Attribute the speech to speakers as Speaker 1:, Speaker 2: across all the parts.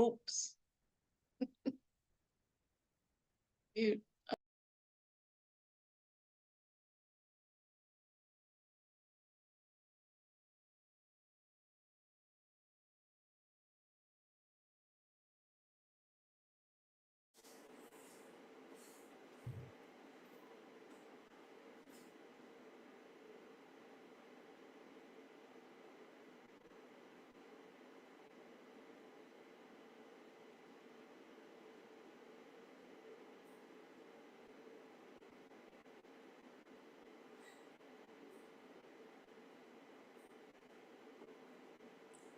Speaker 1: Oops. Mute.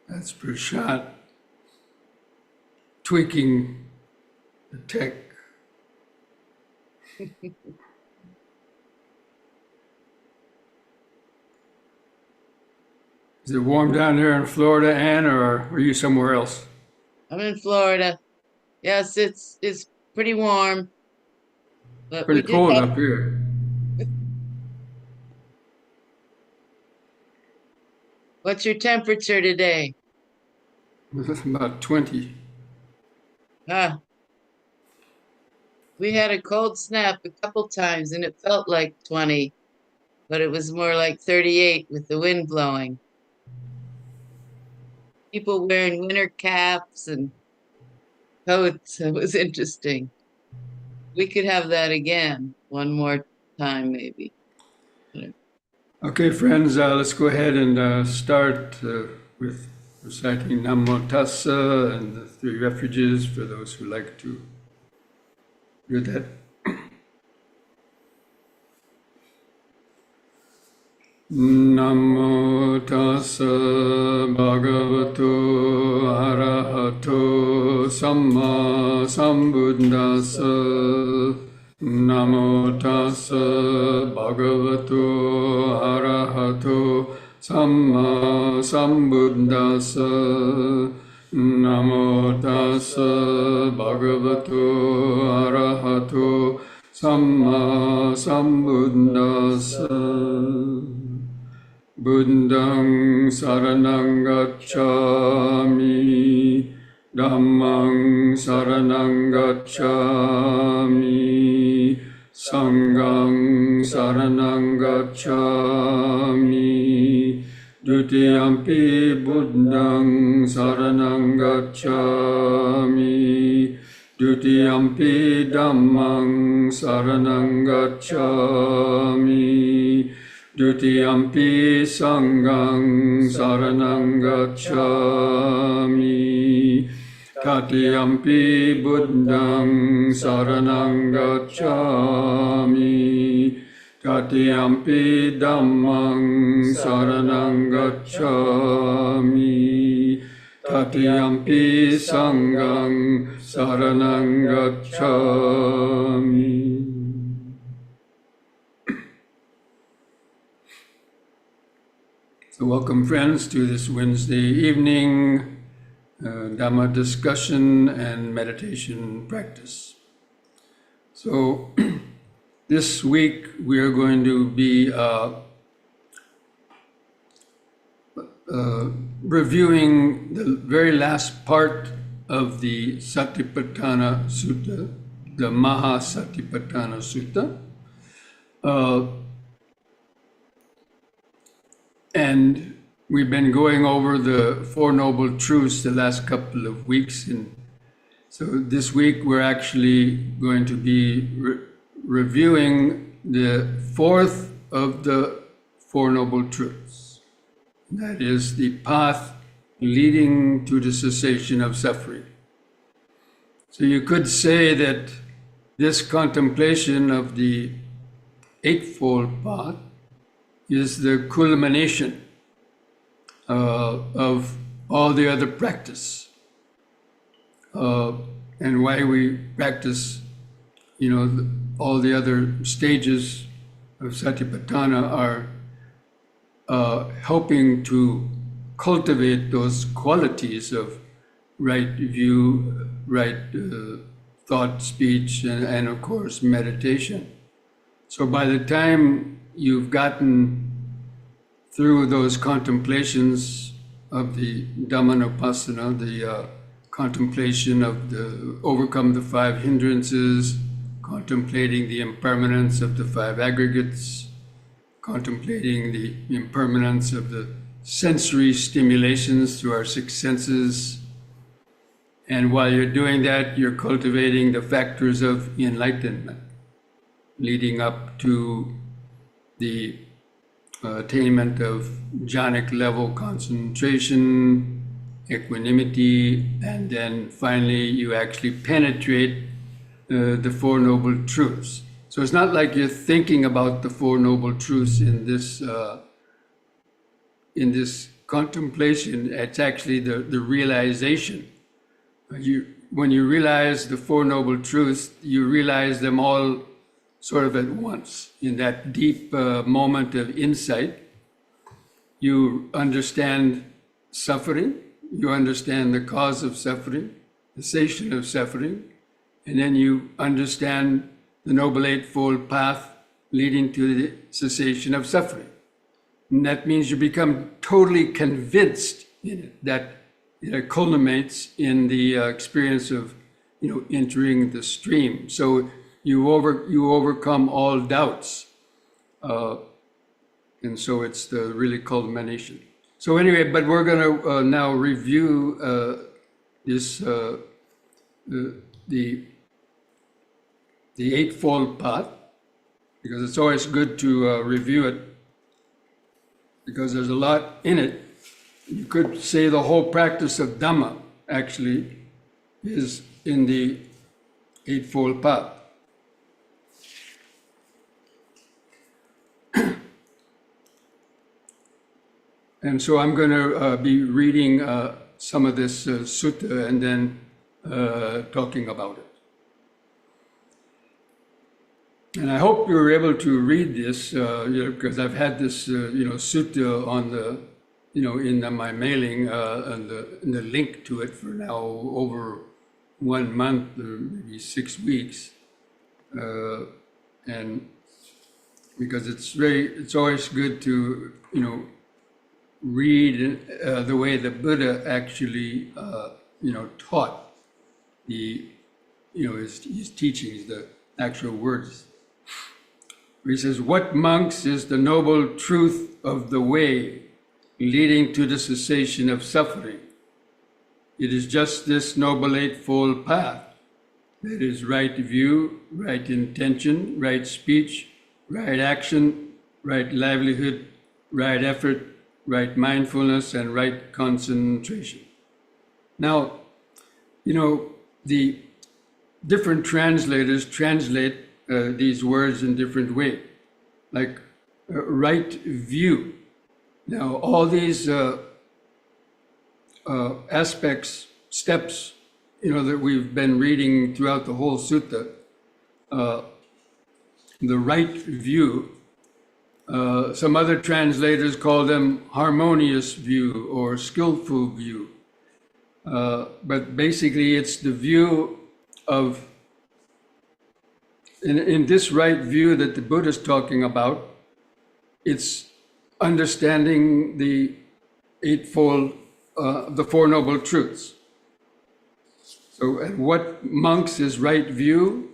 Speaker 2: That's Prashant tweaking the tech. Is it warm down there in Florida, Ann, or are you somewhere else?
Speaker 1: I'm in Florida. Yes, it's pretty warm, but we
Speaker 2: Pretty
Speaker 1: did
Speaker 2: cold
Speaker 1: have.
Speaker 2: up here.
Speaker 1: What's your temperature today?
Speaker 2: It's about 20.
Speaker 1: Ah, we had a cold snap a couple times and it felt like 20, but it was more like 38 with the wind blowing. People wearing winter caps and coats. It was interesting. We could have that again one more time, maybe.
Speaker 2: Okay, friends, let's go ahead and start with reciting Namo Tassa and the three refuges for those who like to do that. Namo tassa bhagavato arahato samma sambuddhassa. Namo tassa bhagavato arahato samma sambuddhassa. Namo tassa bhagavato arahato samma sambuddhassa. Buddhang saranang gacchami, Dhammang saranang gacchami, Sanghang saranang gacchami, Dutiyampi Buddhang saranang gacchami, Dutiyampi Dhammang saranang gacchami, Dutiyampi Sanghang saranang gacchami, Tatiyampi Buddhang saranang gacchami, Tatiyampi Dhammang saranang gacchami, Tatiyampi Sanghang saranang gacchami. So welcome, friends, to this Wednesday evening Dhamma discussion and meditation practice. So this week we are going to be reviewing the very last part of the Satipatthana Sutta, the Maha Satipatthana Sutta. And we've been going over the Four Noble Truths the last couple of weeks. And so this week we're actually going to be reviewing the fourth of the Four Noble Truths. That is the path leading to the cessation of suffering. So you could say that this contemplation of the Eightfold Path is the culmination of all the other practice, and why we practice, all the other stages of Satipatthana are helping to cultivate those qualities of right view, right thought, speech, and of course meditation. So by the time you've gotten through those contemplations of the Dhammanupassana, the contemplation of the overcome the five hindrances, contemplating the impermanence of the five aggregates, contemplating the impermanence of the sensory stimulations through our six senses. And while you're doing that, you're cultivating the factors of enlightenment, leading up to the attainment of jhanic level concentration, equanimity, and then finally you actually penetrate the Four Noble Truths. So it's not like you're thinking about the Four Noble Truths in this contemplation. It's actually the realization. When you realize the Four Noble Truths, you realize them all sort of at once. In that deep moment of insight, you understand suffering, you understand the cause of suffering, the cessation of suffering, and then you understand the Noble Eightfold Path leading to the cessation of suffering. And that means you become totally convinced in it, that it culminates in the experience of, entering the stream. So you overcome all doubts, and so it's the really culmination. So anyway, but we're going to now review this the Eightfold Path, because it's always good to review it, because there's a lot in it. You could say the whole practice of Dhamma actually is in the Eightfold Path. And so I'm going to be reading some of this sutta and then talking about it. And I hope you were able to read this, because I've had this, sutta on the, in my mailing, and the link to it for now over 1 month or maybe 6 weeks, and because it's always good to, read the way the Buddha actually, taught his teachings, the actual words. He says, "What, monks, is the noble truth of the way leading to the cessation of suffering? It is just this Noble Eightfold Path, that is right view, right intention, right speech, right action, right livelihood, right effort, right mindfulness, and right concentration." Now, the different translators translate these words in different ways, like right view. Now, all these aspects, steps, that we've been reading throughout the whole sutta, the right view, some other translators call them harmonious view or skillful view. But basically, it's the view of, in this right view that the Buddha is talking about, it's understanding the eightfold, the Four Noble Truths. So, and what, monks, is right view?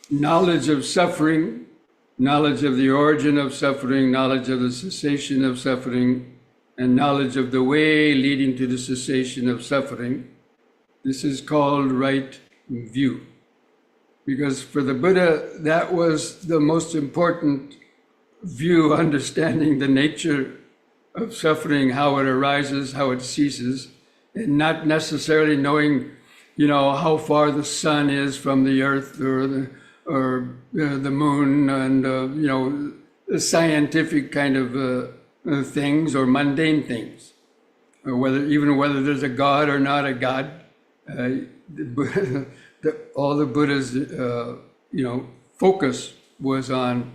Speaker 2: Knowledge of suffering, knowledge of the origin of suffering, knowledge of the cessation of suffering, and knowledge of the way leading to the cessation of suffering. This is called right view. Because for the Buddha, that was the most important view, understanding the nature of suffering, how it arises, how it ceases, and not necessarily knowing, how far the sun is from the earth or the moon, and the scientific kind of things or mundane things, or whether there's a God or not a God. All the Buddha's focus was on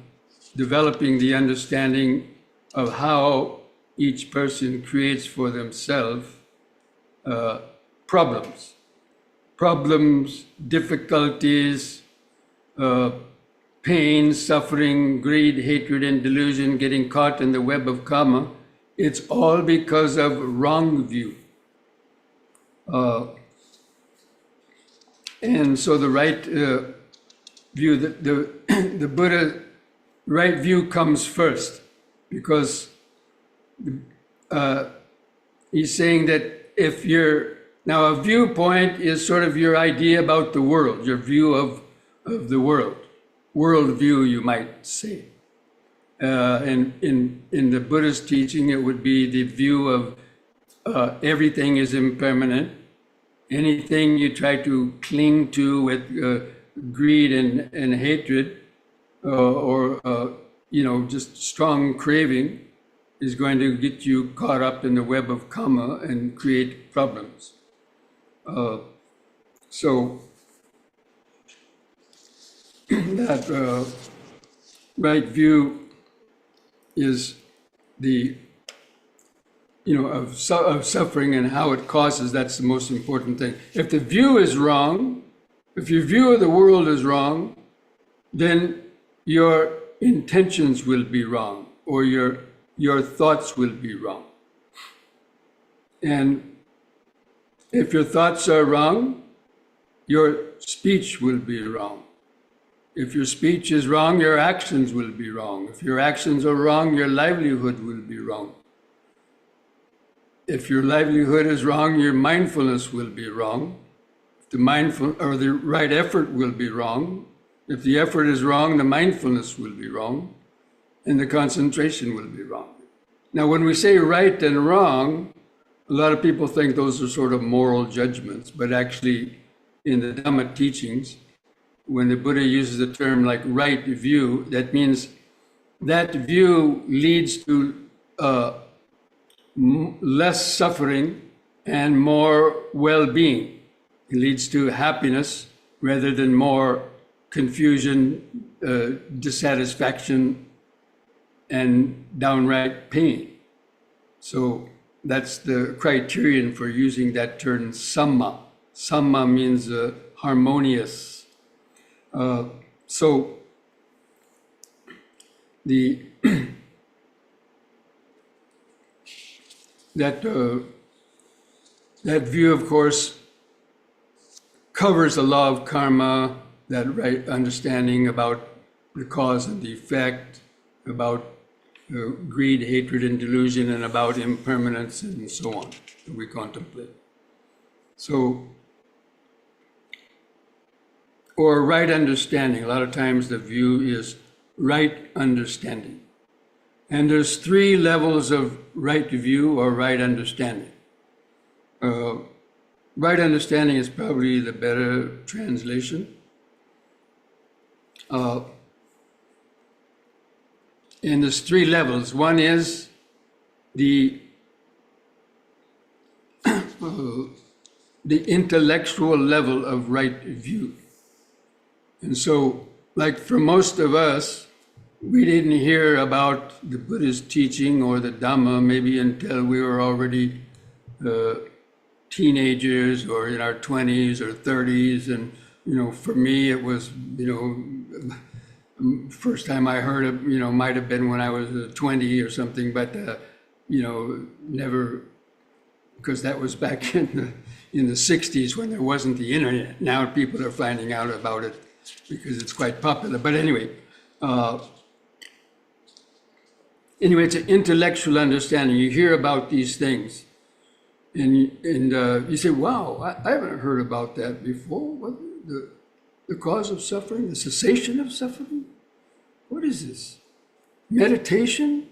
Speaker 2: developing the understanding of how each person creates for themselves problems, difficulties, pain, suffering, greed, hatred, and delusion, getting caught in the web of karma. It's all because of wrong view. And so the right view, the Buddha right view comes first, because he's saying that if you're now, a viewpoint is sort of your idea about the world, your view of the world view, you might say. And in the Buddha's teaching, it would be the view of everything is impermanent. Anything you try to cling to with greed and hatred, or just strong craving, is going to get you caught up in the web of karma and create problems. So that right view is the of suffering and how it causes. That's the most important thing. If the view is wrong, if your view of the world is wrong, then your intentions will be wrong, or your thoughts will be wrong. And if your thoughts are wrong, your speech will be wrong. If your speech is wrong, your actions will be wrong. If your actions are wrong, your livelihood will be wrong. If your livelihood is wrong, your mindfulness will be wrong. If the right effort will be wrong. If the effort is wrong, the mindfulness will be wrong, and the concentration will be wrong. Now, when we say right and wrong, a lot of people think those are sort of moral judgments, but actually, in the Dhamma teachings, when the Buddha uses the term like right view, that means that view leads to less suffering and more well-being. It leads to happiness rather than more confusion, dissatisfaction, and downright pain. So that's the criterion for using that term samma. Samma means harmonious. So the that view, of course, covers the law of karma, that right understanding about the cause and the effect, about greed, hatred, and delusion, and about impermanence, and so on, that we contemplate. So, or right understanding. A lot of times the view is right understanding. And there's 3 levels of right view or right understanding. Right understanding is probably the better translation. And there's 3 levels. One is the intellectual level of right view. And so, like for most of us, we didn't hear about the Buddha's teaching or the Dhamma maybe until we were already teenagers or in our 20s or 30s. And, for me, it was, first time I heard it, might have been when I was 20 or something, but, never, because that was back in the 60s when there wasn't the internet. Now people are finding out about it because it's quite popular. But anyway, it's an intellectual understanding. You hear about these things, and you say, "Wow, I haven't heard about that before. What, the cause of suffering, the cessation of suffering? What is this? Meditation?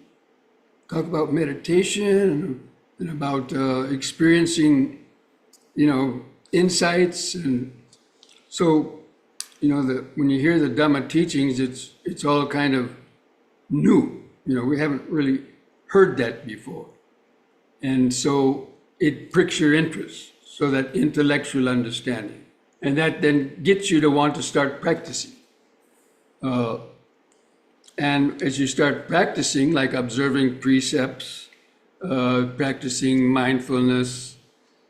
Speaker 2: Talk about meditation and about experiencing, insights, and so, when you hear the Dhamma teachings, it's all kind of new. We haven't really heard that before. And so it pricks your interest, so that intellectual understanding. And that then gets you to want to start practicing. And as you start practicing, like observing precepts, practicing mindfulness,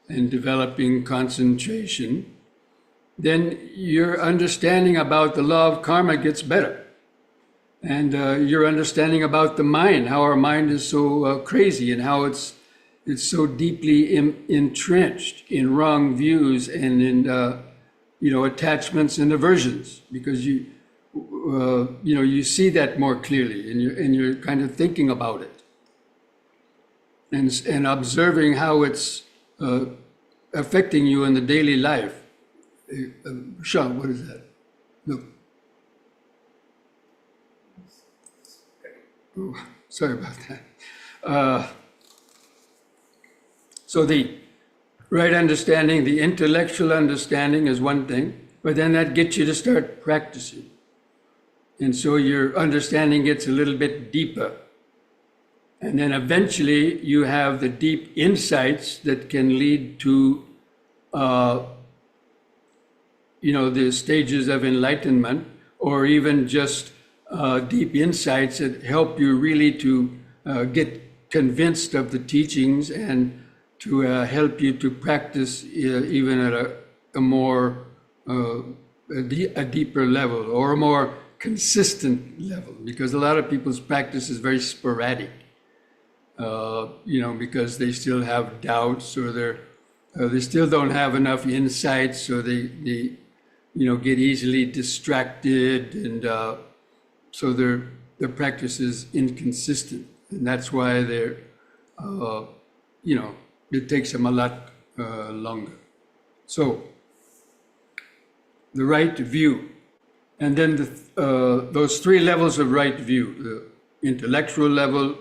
Speaker 2: and developing concentration, then your understanding about the law of karma gets better. And your understanding about the mind, how our mind is so crazy, and how it's so deeply entrenched in wrong views and in attachments and aversions, because you see that more clearly, and you're kind of thinking about it, and observing how it's affecting you in the daily life. Sean, what is that? Look. Oh, sorry about that. So the right understanding, the intellectual understanding is one thing, but then that gets you to start practicing. And so your understanding gets a little bit deeper. And then eventually you have the deep insights that can lead to, the stages of enlightenment, or even just deep insights that help you really to get convinced of the teachings, and to help you to practice even at a more a deeper level, or a more consistent level, because a lot of people's practice is very sporadic. Because they still have doubts, or they still don't have enough insights, so they get easily distracted, and so their practice is inconsistent, and that's why they're it takes them a lot longer. So the right view, and then those three levels of right view: the intellectual level,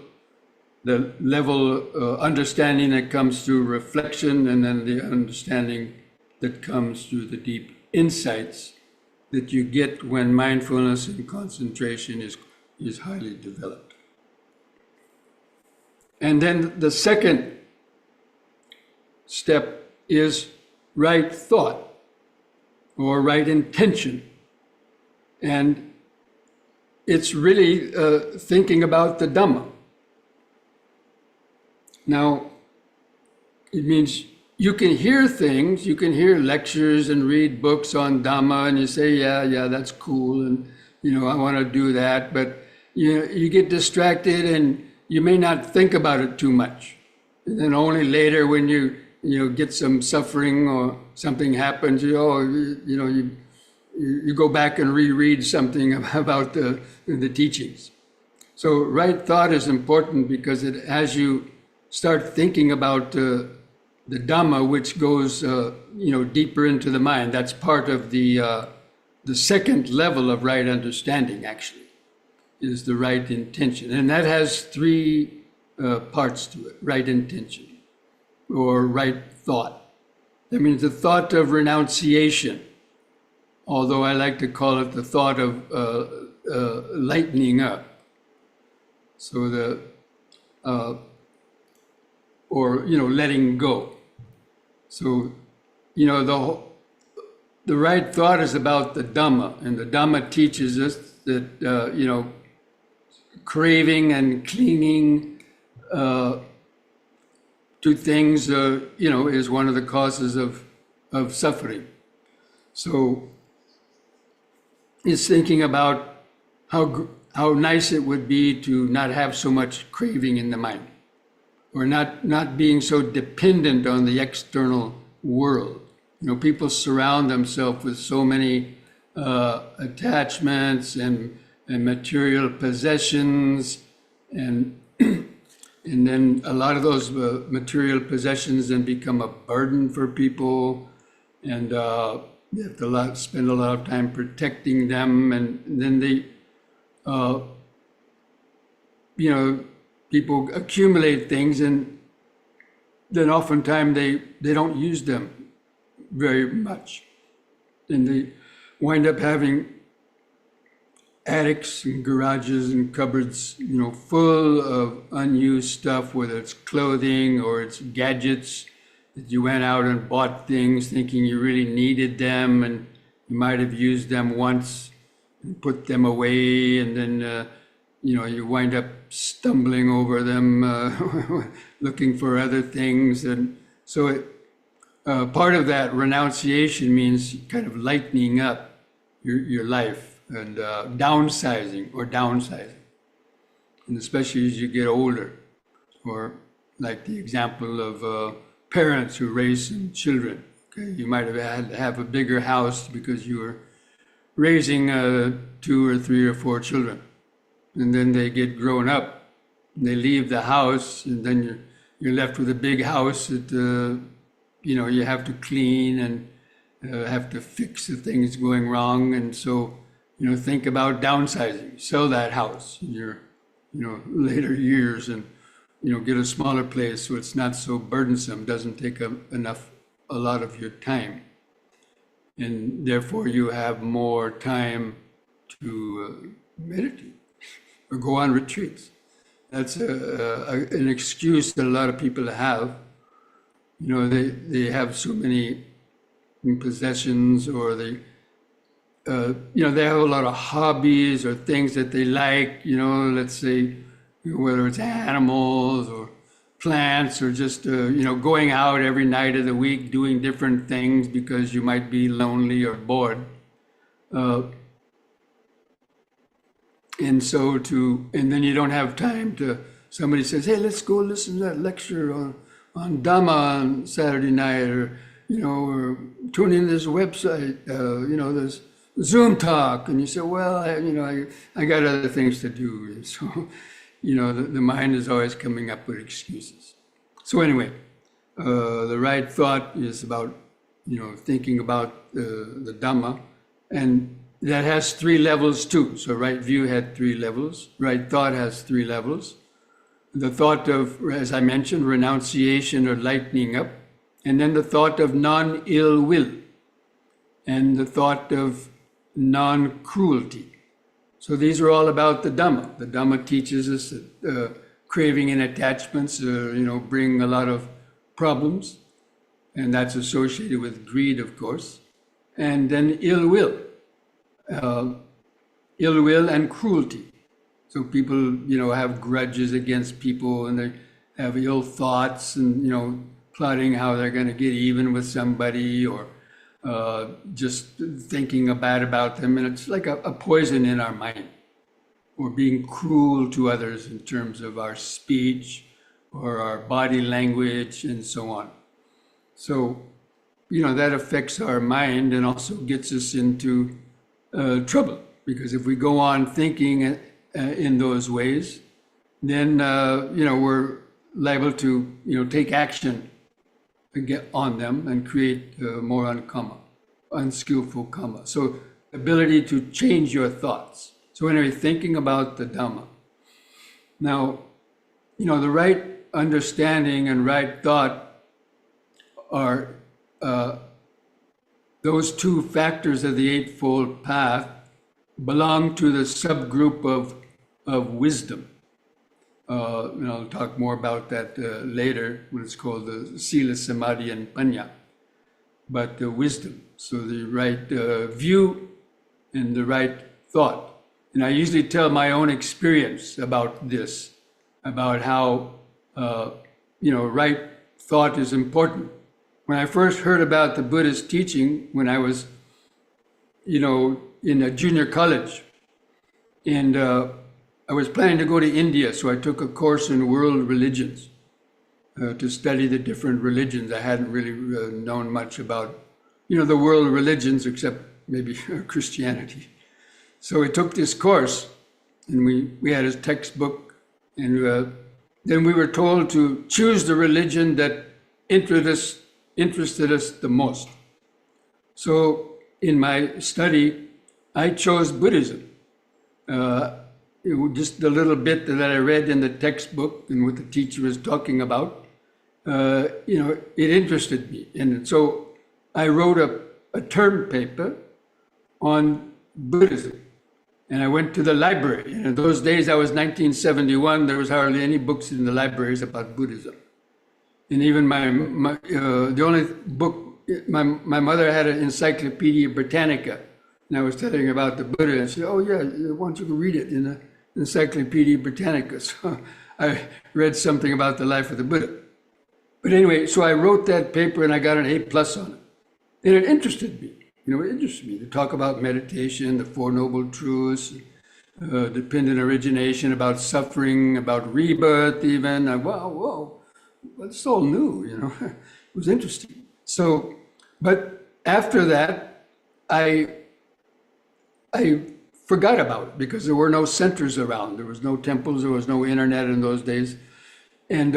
Speaker 2: the level understanding that comes through reflection, and then the understanding that comes through the deep insights that you get when mindfulness and concentration is highly developed. And then the second step is right thought, or right intention. And it's really thinking about the Dhamma. Now, it means you can hear things, you can hear lectures and read books on Dhamma, and you say, yeah, that's cool, and I want to do that, but you get distracted, and you may not think about it too much. And then only later, when you get some suffering or something happens, you go back and reread something about the teachings. So right thought is important, because as you start thinking about the Dhamma, which goes deeper into the mind, that's part of the second level of right understanding, actually, is the right intention. And that has three parts to it: right intention, or right thought. That means the thought of renunciation, although I like to call it the thought of lightening up. So letting go. So, the right thought is about the Dhamma, and the Dhamma teaches us that, craving and clinging to things, is one of the causes of suffering. So it's thinking about how nice it would be to not have so much craving in the mind, or not being so dependent on the external world. People surround themselves with so many attachments and material possessions, and and then a lot of those material possessions then become a burden for people, and they have to spend a lot of time protecting them, and then people accumulate things, and then oftentimes they don't use them very much. And they wind up having attics and garages and cupboards, full of unused stuff, whether it's clothing or it's gadgets that you went out and bought things thinking you really needed them, and you might have used them once and put them away, and then you wind up stumbling over them, looking for other things. And so part of that renunciation means kind of lightening up your life, and downsizing. And especially as you get older, or like the example of parents who raise some children. Okay, you might have had to have a bigger house because you were raising two or three or four children, and then they get grown up, and they leave the house, and then you're left with a big house that you have to clean and have to fix the things going wrong, and so think about downsizing, sell that house in your later years, and get a smaller place so it's not so burdensome, doesn't take a lot of your time, and therefore you have more time to meditate or go on retreats. That's an excuse that a lot of people have. They have so many possessions, or they have a lot of hobbies or things that they like. Let's say whether it's animals or plants, or just going out every night of the week doing different things because you might be lonely or bored. And then you don't have time to, somebody says, hey, let's go listen to that lecture on Dhamma on Saturday night, or tune in this website, this Zoom talk. And you say, well, I got other things to do. And so, the mind is always coming up with excuses. So anyway, the right thought is about, thinking about the Dhamma, and that has three levels too. So right view had three levels. Right thought has three levels. The thought of, as I mentioned, renunciation or lightening up, and then the thought of non-ill will, and the thought of non-cruelty. So these are all about the Dhamma. The Dhamma teaches us that craving and attachments, bring a lot of problems, and that's associated with greed, of course, and then ill will. Ill will and cruelty. So people, have grudges against people, and they have ill thoughts, and plotting how they're going to get even with somebody, or just thinking bad about them, and it's like a poison in our mind. Or being cruel to others in terms of our speech or our body language and so on. So, that affects our mind and also gets us into trouble, because if we go on thinking in those ways, then we're liable to take action on them and create more unskillful karma. So ability to change your thoughts. So anyway, thinking about the Dhamma. Now, the right understanding and right thought are those two factors of the Eightfold Path belong to the subgroup of wisdom. And I'll talk more about that later, when it's called the Sila, Samadhi, and Panya. But the wisdom, so the right view and the right thought. And I usually tell my own experience about this, about how, right thought is important. When I first heard about the Buddha's teaching, when I was, in a junior college, and I was planning to go to India, so I took a course in world religions to study the different religions. I hadn't really known much about, the world religions, except maybe Christianity. So we took this course, and we had a textbook, and then we were told to choose the religion that interested us the most. So in my study, I chose Buddhism. Just the little bit that I read in the textbook and what the teacher was talking about, it interested me. And so I wrote a term paper on Buddhism. And I went to the library. And in those days, I was 1971, there was hardly any books in the libraries about Buddhism. And even the only book, my mother had an Encyclopedia Britannica. And I was telling her about the Buddha, and she said, oh yeah, why don't you read it in the Encyclopedia Britannica? So I read something about the life of the Buddha. But anyway, so I wrote that paper and I got an A+ on it. And it interested me. It interested me to talk about meditation, the Four Noble Truths, dependent origination, about suffering, about rebirth even. Whoa, that's all new, It was interesting. So But after that, I I forgot about it because there were no centers around. There was no temples. There was no internet in those days, and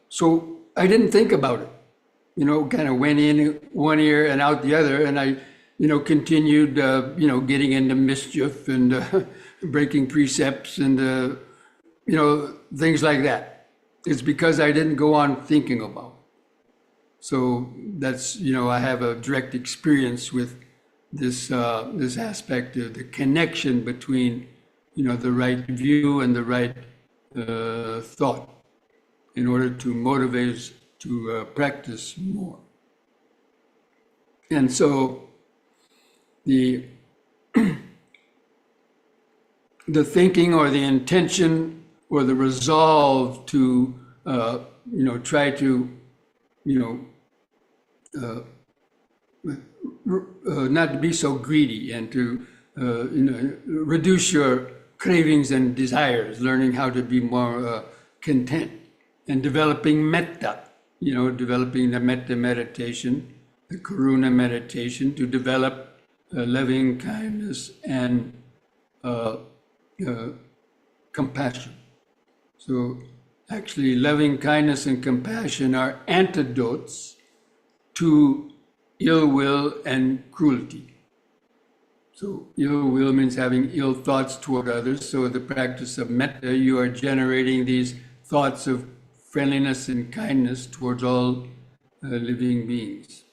Speaker 2: so I didn't think about it. Kind of went in one ear and out the other, and I, continued, getting into mischief and breaking precepts and things like that. It's because I didn't go on thinking about it. So that's, I have a direct experience with this aspect of the connection between, the right view and the right thought in order to motivate us to practice more. And so the the thinking or the intention or the resolve to try to you know not to be so greedy and to reduce your cravings and desires, learning how to be more content and developing metta, developing the metta meditation, the karuna meditation to develop loving kindness and uh, compassion. So actually loving kindness and compassion are antidotes to ill will and cruelty. So ill will means having ill thoughts toward others. So the practice of metta, you are generating these thoughts of friendliness and kindness towards all living beings.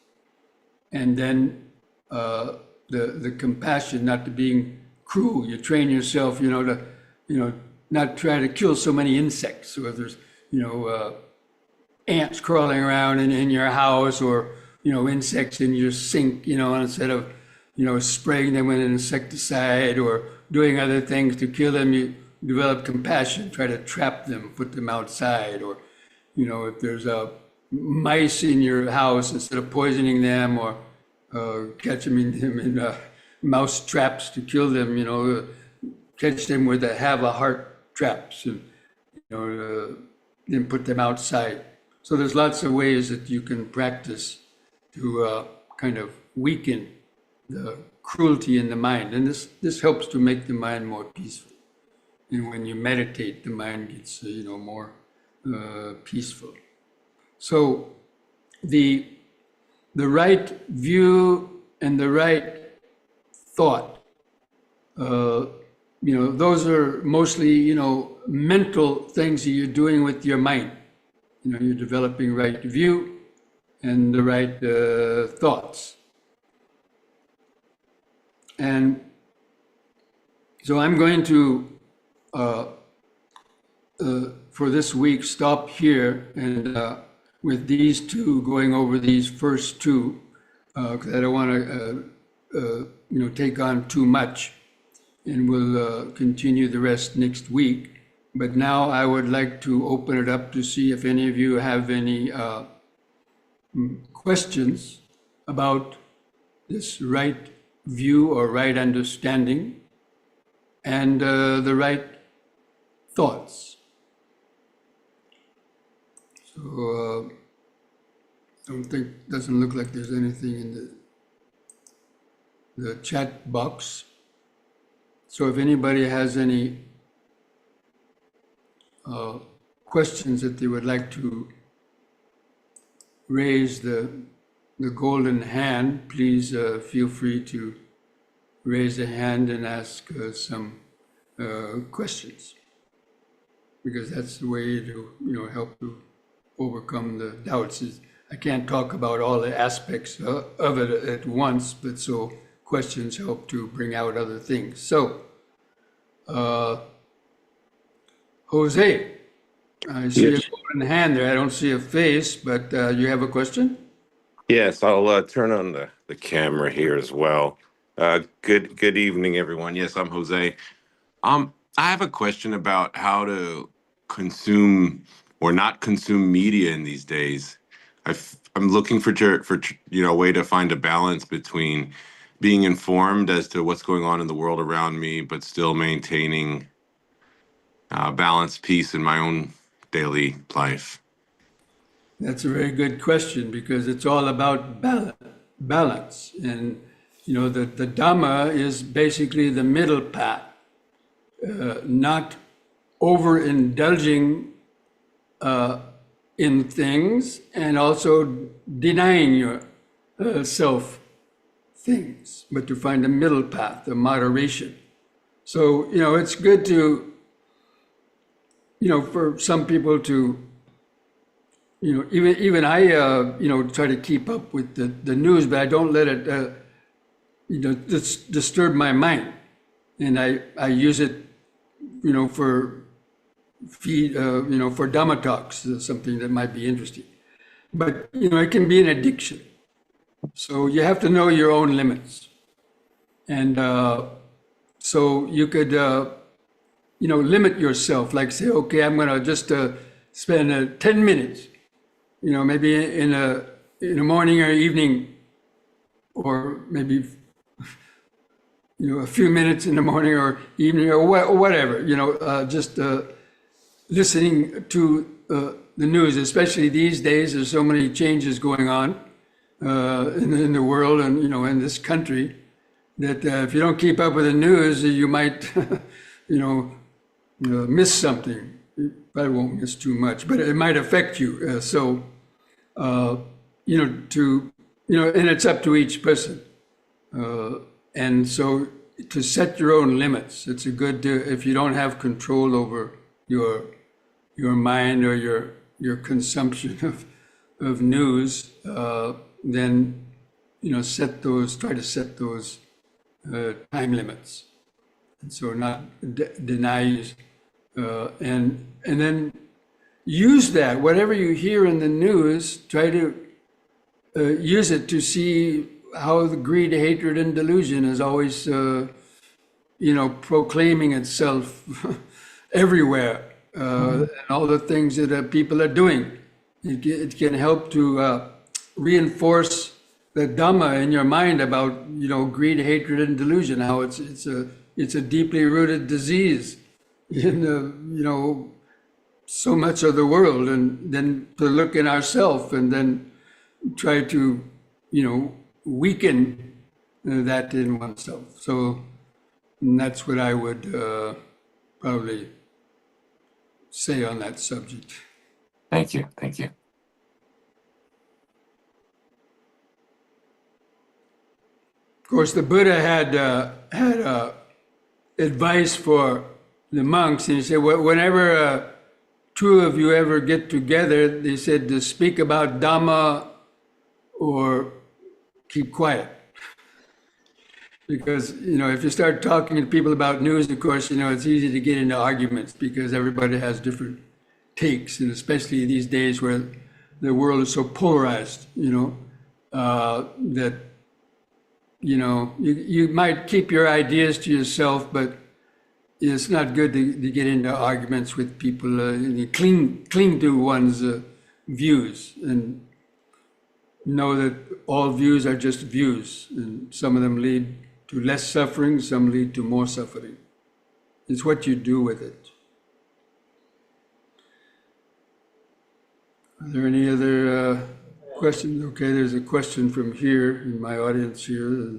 Speaker 2: And then the compassion, not to being cruel. You train yourself, to not try to kill so many insects. So if there's ants crawling around in your house or insects in your sink, instead of spraying them with an insecticide or doing other things to kill them, you develop compassion, try to trap them, put them outside. Or if there's mice in your house, instead of poisoning them or catching them in mouse traps to kill them, catch them with have a heart traps and then put them outside. So there's lots of ways that you can practice to kind of weaken the cruelty in the mind, and this helps to make the mind more peaceful. And when you meditate, the mind gets more peaceful. So the right view and the right thought, those are mostly mental things that you're doing with your mind. You're developing right view and the right thoughts. And so I'm going to, for this week, stop here and with these two, going over these first two, because I don't want to, take on too much, and we'll continue the rest next week. But now I would like to open it up to see if any of you have any questions about this right view or right understanding and the right thoughts. So doesn't look like there's anything in the chat box. So if anybody has any questions that they would like to raise the golden hand, please feel free to raise a hand and ask some questions, because that's the way to help to overcome the doubts. I can't talk about all the aspects of it at once, but so questions help to bring out other things. So, Jose, I see
Speaker 3: Yes.
Speaker 2: a golden hand there. I don't see a face, but you have a question?
Speaker 3: Yes, I'll turn on the camera here as well. Good evening, everyone. Yes, I'm Jose. I have a question about how to consume or not consume media in these days. I'm looking for a way to find a balance between being informed as to what's going on in the world around me, but still maintaining balanced peace in my own daily life.
Speaker 2: That's a very good question, because it's all about balance. balance. And, the Dhamma is basically the middle path, not overindulging in things and also denying yourself things, but to find a middle path, a moderation. So, it's good to, for some people to, even I, try to keep up with the news, but I don't let it, disturb my mind. And I use it, for for Dhamma talks, something that might be interesting. But, it can be an addiction. So you have to know your own limits. And so you could, limit yourself, like say, okay, I'm going to just spend 10 minutes, maybe in a morning or evening, or maybe, a few minutes in the morning or evening or whatever, just listening to the news, especially these days. There's so many changes going on in the world and, in this country, that if you don't keep up with the news, you might, miss something. You probably won't miss too much, but it might affect you. And it's up to each person. And so to set your own limits, it's a good, if you don't have control over your mind or your consumption of news, then, try to set those time limits. And so not deny, and then use that, whatever you hear in the news, try to use it to see how the greed, hatred, and delusion is always, proclaiming itself everywhere, and all the things that people are doing. It can help to reinforce the Dhamma in your mind about, greed, hatred, and delusion, how it's a deeply rooted disease in, so much of the world, and then to look in ourselves and then try to, weaken that in oneself. So that's what I would probably say on that subject.
Speaker 3: Thank you. Thank you.
Speaker 2: Of course, the Buddha had advice for the monks, and he said, whenever two of you ever get together, they said to speak about Dhamma or keep quiet. Because, if you start talking to people about news, of course, it's easy to get into arguments because everybody has different takes, and especially these days where the world is so polarized, that, you might keep your ideas to yourself, but it's not good to get into arguments with people. Cling to one's views and know that all views are just views, and some of them lead to less suffering, some lead to more suffering. It's what you do with it. Are there any other questions? Okay, there's a question from here in my audience here.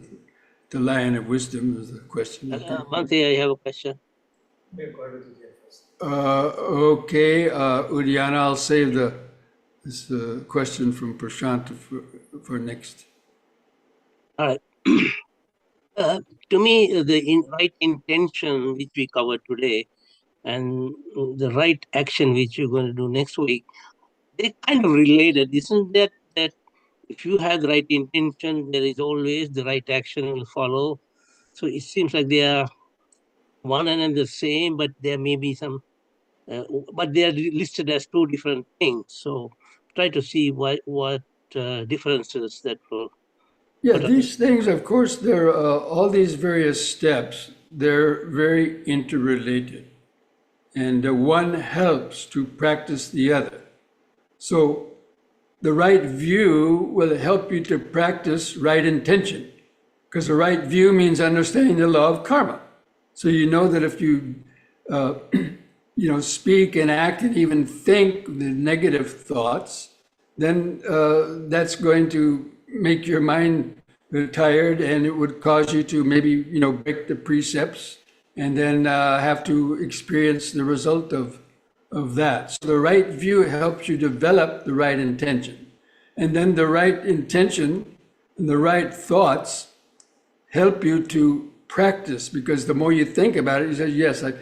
Speaker 2: The Lion of Wisdom is a question.
Speaker 4: Bhante, I have a question.
Speaker 2: Okay, Udiana, I'll save this question from Prashant for next.
Speaker 4: All right. To me, the right intention which we covered today and the right action which you're going to do next week, they're kind of related. Isn't that if you have the right intention, there is always the right action will follow? So it seems like they are one and the same, but there may be some, but they are listed as two different things. So try to see what differences that will.
Speaker 2: Yeah, these things, of course, they're all these various steps, they're very interrelated. And one helps to practice the other. So the right view will help you to practice right intention, because the right view means understanding the law of karma. So you know that if you, speak and act and even think the negative thoughts, then that's going to make your mind tired, and it would cause you to maybe, break the precepts and then have to experience the result of that. So the right view helps you develop the right intention. And then the right intention and the right thoughts help you to practice, because the more you think about it, you say, yes, I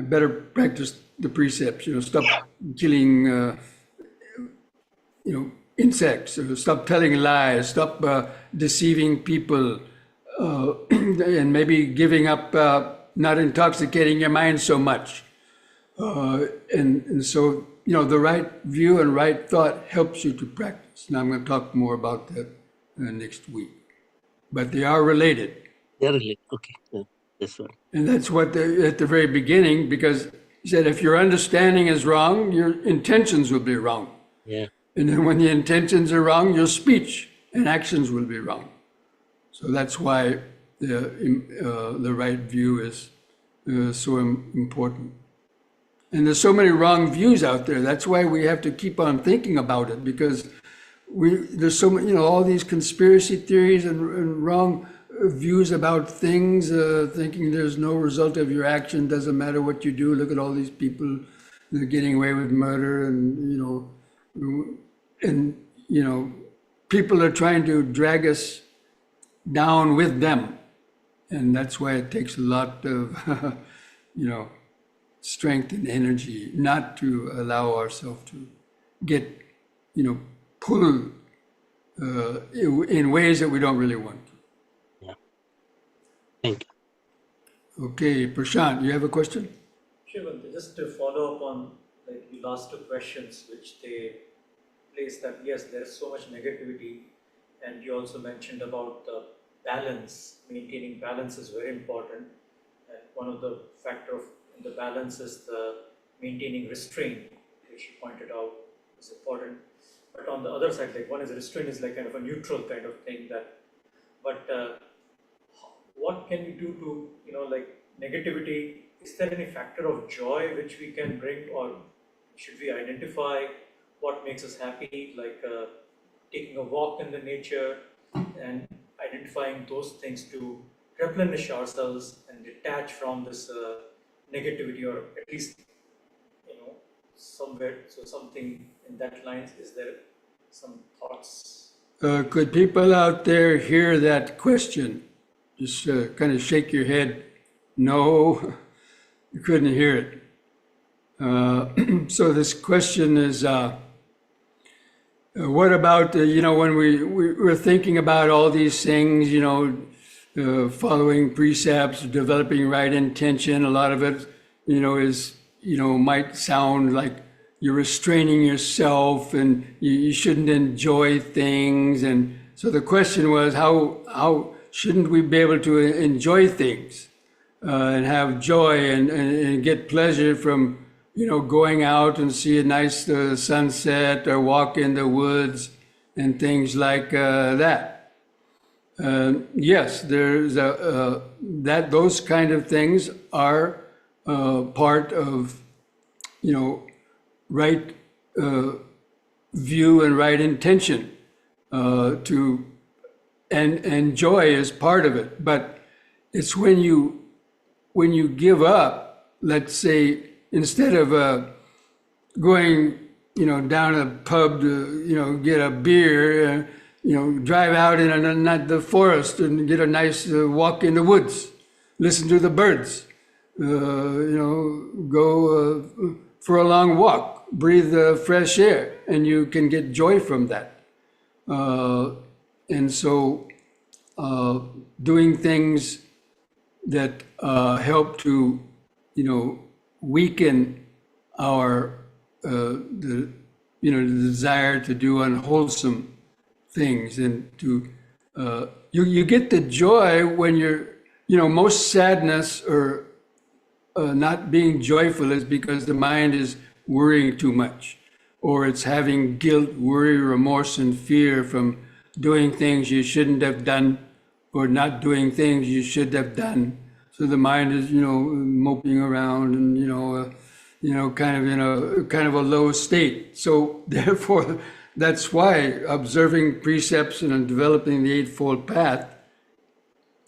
Speaker 2: better practice the precepts, stop killing, insects, or stop telling lies, stop deceiving people, and maybe giving up, not intoxicating your mind so much. And so, the right view and right thought helps you to practice. And I'm going to talk more about that next week. But they are related.
Speaker 4: They're related. Okay. Yeah, that's one.
Speaker 2: And that's what at the very beginning, because he said, if your understanding is wrong, your intentions will be wrong.
Speaker 4: Yeah.
Speaker 2: And then when the intentions are wrong, your speech and actions will be wrong. So that's why the right view is so important. And there's so many wrong views out there. That's why we have to keep on thinking about it, because there's so many, all these conspiracy theories and wrong views about things, thinking there's no result of your action, doesn't matter what you do. Look at all these people, they're getting away with murder, and people are trying to drag us down with them. And that's why it takes a lot of, strength and energy not to allow ourselves to get, pulled in ways that we don't really want to.
Speaker 4: Yeah. Thank you.
Speaker 2: Okay, Prashant, you have a question?
Speaker 5: Sure, Bhante. Just to follow up on like the last two questions, which they placed, that yes, there is so much negativity, and you also mentioned about the balance. Maintaining balance is very important, and one of the factor in the balance is the maintaining restraint, which you pointed out is important. But on the other side, like one is restraint is like kind of a neutral kind of thing that, but what can you do to, like negativity? Is there any factor of joy which we can bring, or should we identify what makes us happy, like taking a walk in the nature and identifying those things to replenish ourselves and detach from this negativity, or at least, somewhere, so something in that lines, is there some thoughts?
Speaker 2: Could people out there hear that question? Just kind of shake your head. No, you couldn't hear it. So this question is, what about, when we're thinking about all these things, following precepts, developing right intention, a lot of it, is, might sound like you're restraining yourself and you shouldn't enjoy things. And so the question was, how shouldn't we be able to enjoy things and have joy and get pleasure from, going out and see a nice sunset or walk in the woods and things like that. Yes, there's those kind of things are part of, right view and right intention, and joy is part of it. But it's when you give up, let's say, instead of going, down to the pub to, get a beer, drive out in the forest and get a nice walk in the woods, listen to the birds, go for a long walk, breathe fresh air, and you can get joy from that. And so doing things that help to, weaken our the desire to do unwholesome things, and to you get the joy when you're, most sadness or not being joyful is because the mind is worrying too much, or it's having guilt, worry, remorse, and fear from doing things you shouldn't have done, or not doing things you should have done. So the mind is, moping around and, kind of in a kind of a low state. So therefore, that's why observing precepts and developing the Eightfold Path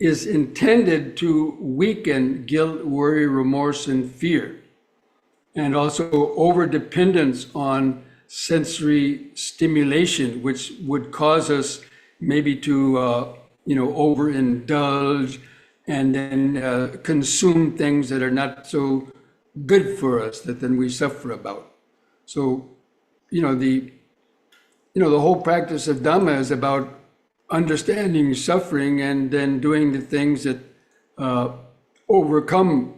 Speaker 2: is intended to weaken guilt, worry, remorse, and fear, and also over-dependence on sensory stimulation, which would cause us maybe to, overindulge and then consume things that are not so good for us that then we suffer about. So, the whole practice of Dhamma is about understanding suffering and then doing the things that overcome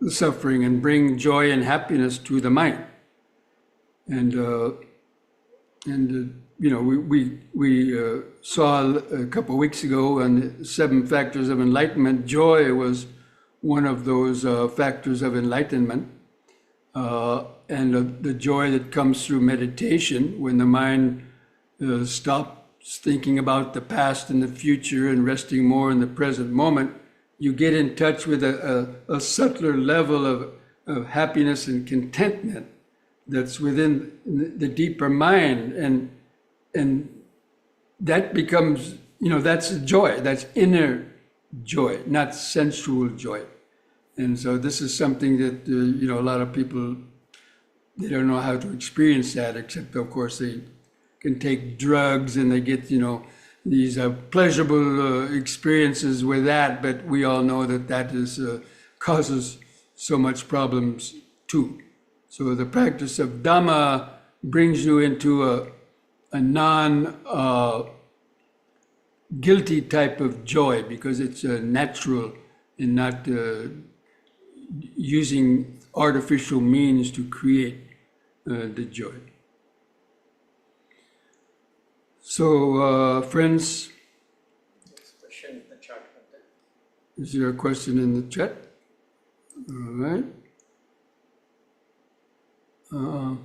Speaker 2: the suffering and bring joy and happiness to the mind. And we saw a couple of weeks ago on the 7 factors of enlightenment, joy was one of those factors of enlightenment. And the joy that comes through meditation when the mind stops thinking about the past and the future and resting more in the present moment, you get in touch with a subtler level of happiness and contentment that's within the deeper mind. And that becomes, that's joy, that's inner joy, not sensual joy. And so this is something that, a lot of people, they don't know how to experience that, except, of course, they can take drugs and they get, these pleasurable experiences with that. But we all know that is causes so much problems too. So the practice of Dhamma brings you into a non-guilty type of joy because it's natural and not using artificial means to create the joy. So, friends,
Speaker 5: Next question in the chat.
Speaker 2: is there a question in the chat? All right. Oh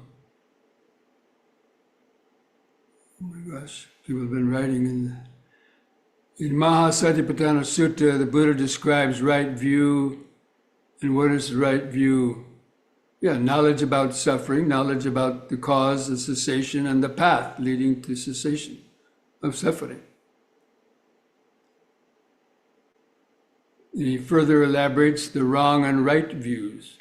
Speaker 2: my gosh, people have been writing in Mahasatipatthana Sutta, the Buddha describes right view. And what is the right view? Yeah, knowledge about suffering, knowledge about the cause, the cessation, and the path leading to cessation of suffering. And he further elaborates the wrong and right views.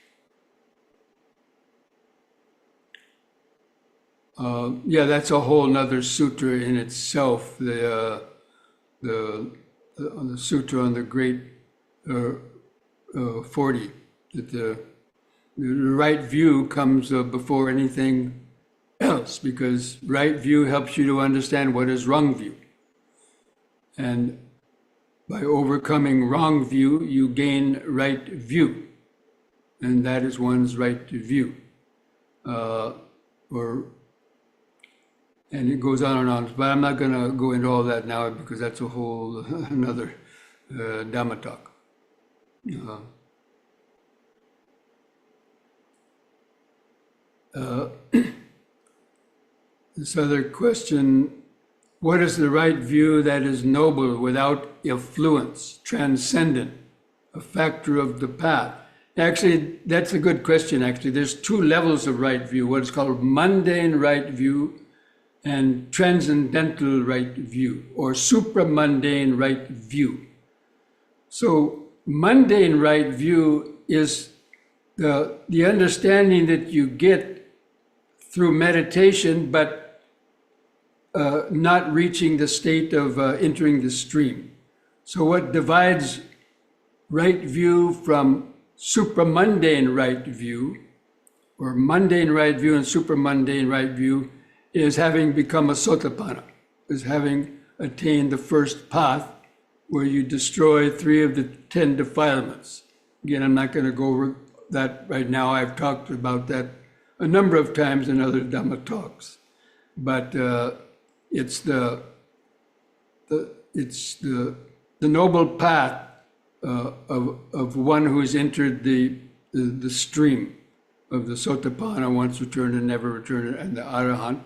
Speaker 2: That's a whole nother sutra in itself. The sutra on the great 40, that the right view comes before anything else, because right view helps you to understand what is wrong view. And by overcoming wrong view, you gain right view. And that is one's right view. And it goes on and on. But I'm not going to go into all that now because that's a whole another Dhamma talk. This other question, what is the right view that is noble without affluence, transcendent, a factor of the path? Actually, that's a good question, actually. There's 2 levels of right view, what is called mundane right view and transcendental right view, or supramundane right view. So mundane right view is the understanding that you get through meditation, but not reaching the state of entering the stream. So what divides right view from supramundane right view, or mundane right view and supramundane right view, is having become a sotapanna, is having attained the first path where you destroy 3 of the 10 defilements. Again, I'm not going to go over that right now. I've talked about that a number of times in other Dhamma talks. But it's the noble path of one who has entered the stream of the Sotapanna, once returned and never returned, and the Arahant.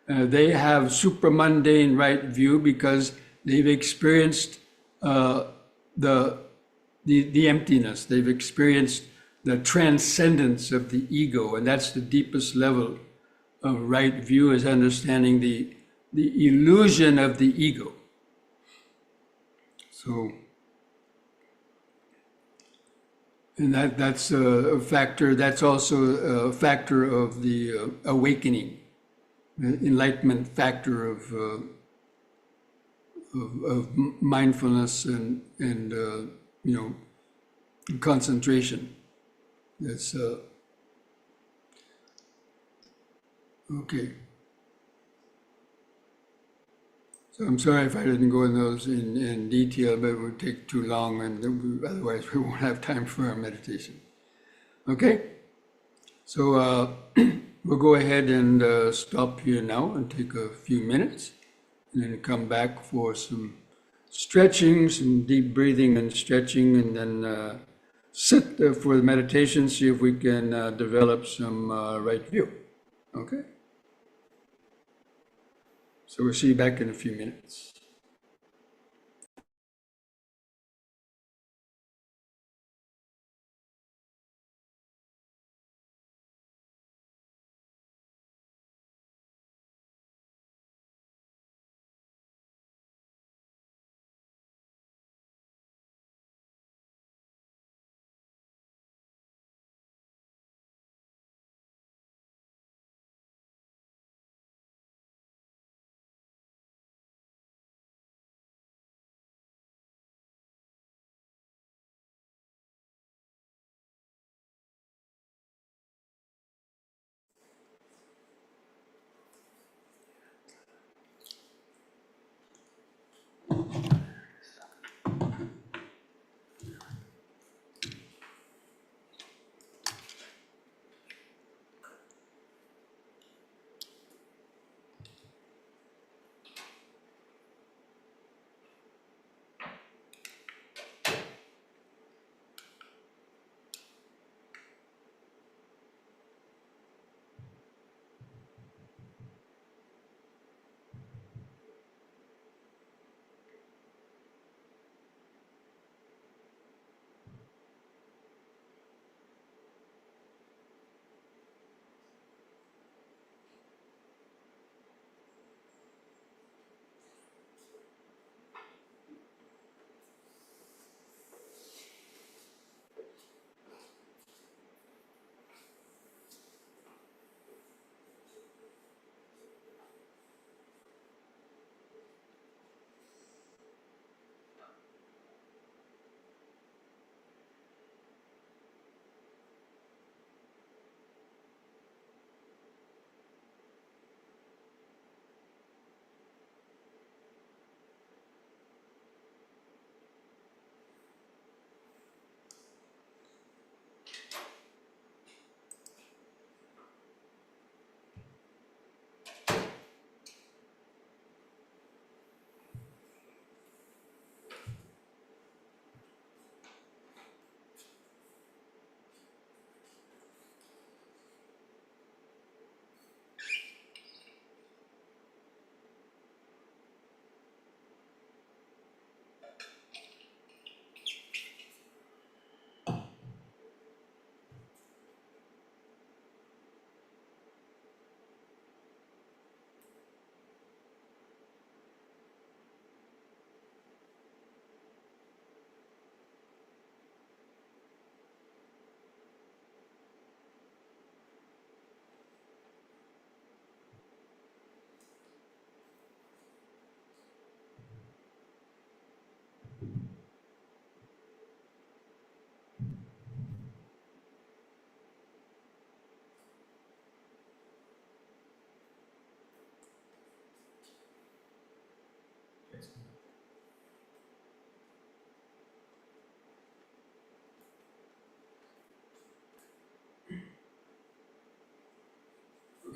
Speaker 2: They have supramundane right view because they've experienced the emptiness. They've experienced the transcendence of the ego, and that's the deepest level right view is understanding the illusion of the ego. So, and that's a factor, that's also a factor of the awakening, enlightenment factor of mindfulness and you know, concentration. That's okay. So I'm sorry if I didn't go in those in detail, but it would take too long, and otherwise we won't have time for our meditation. Okay, so we'll go ahead and stop here now and take a few minutes, and then come back for some stretching, some deep breathing and stretching, and then sit there for the meditation, see if we can develop some right view. Okay? So we'll see you back in a few minutes.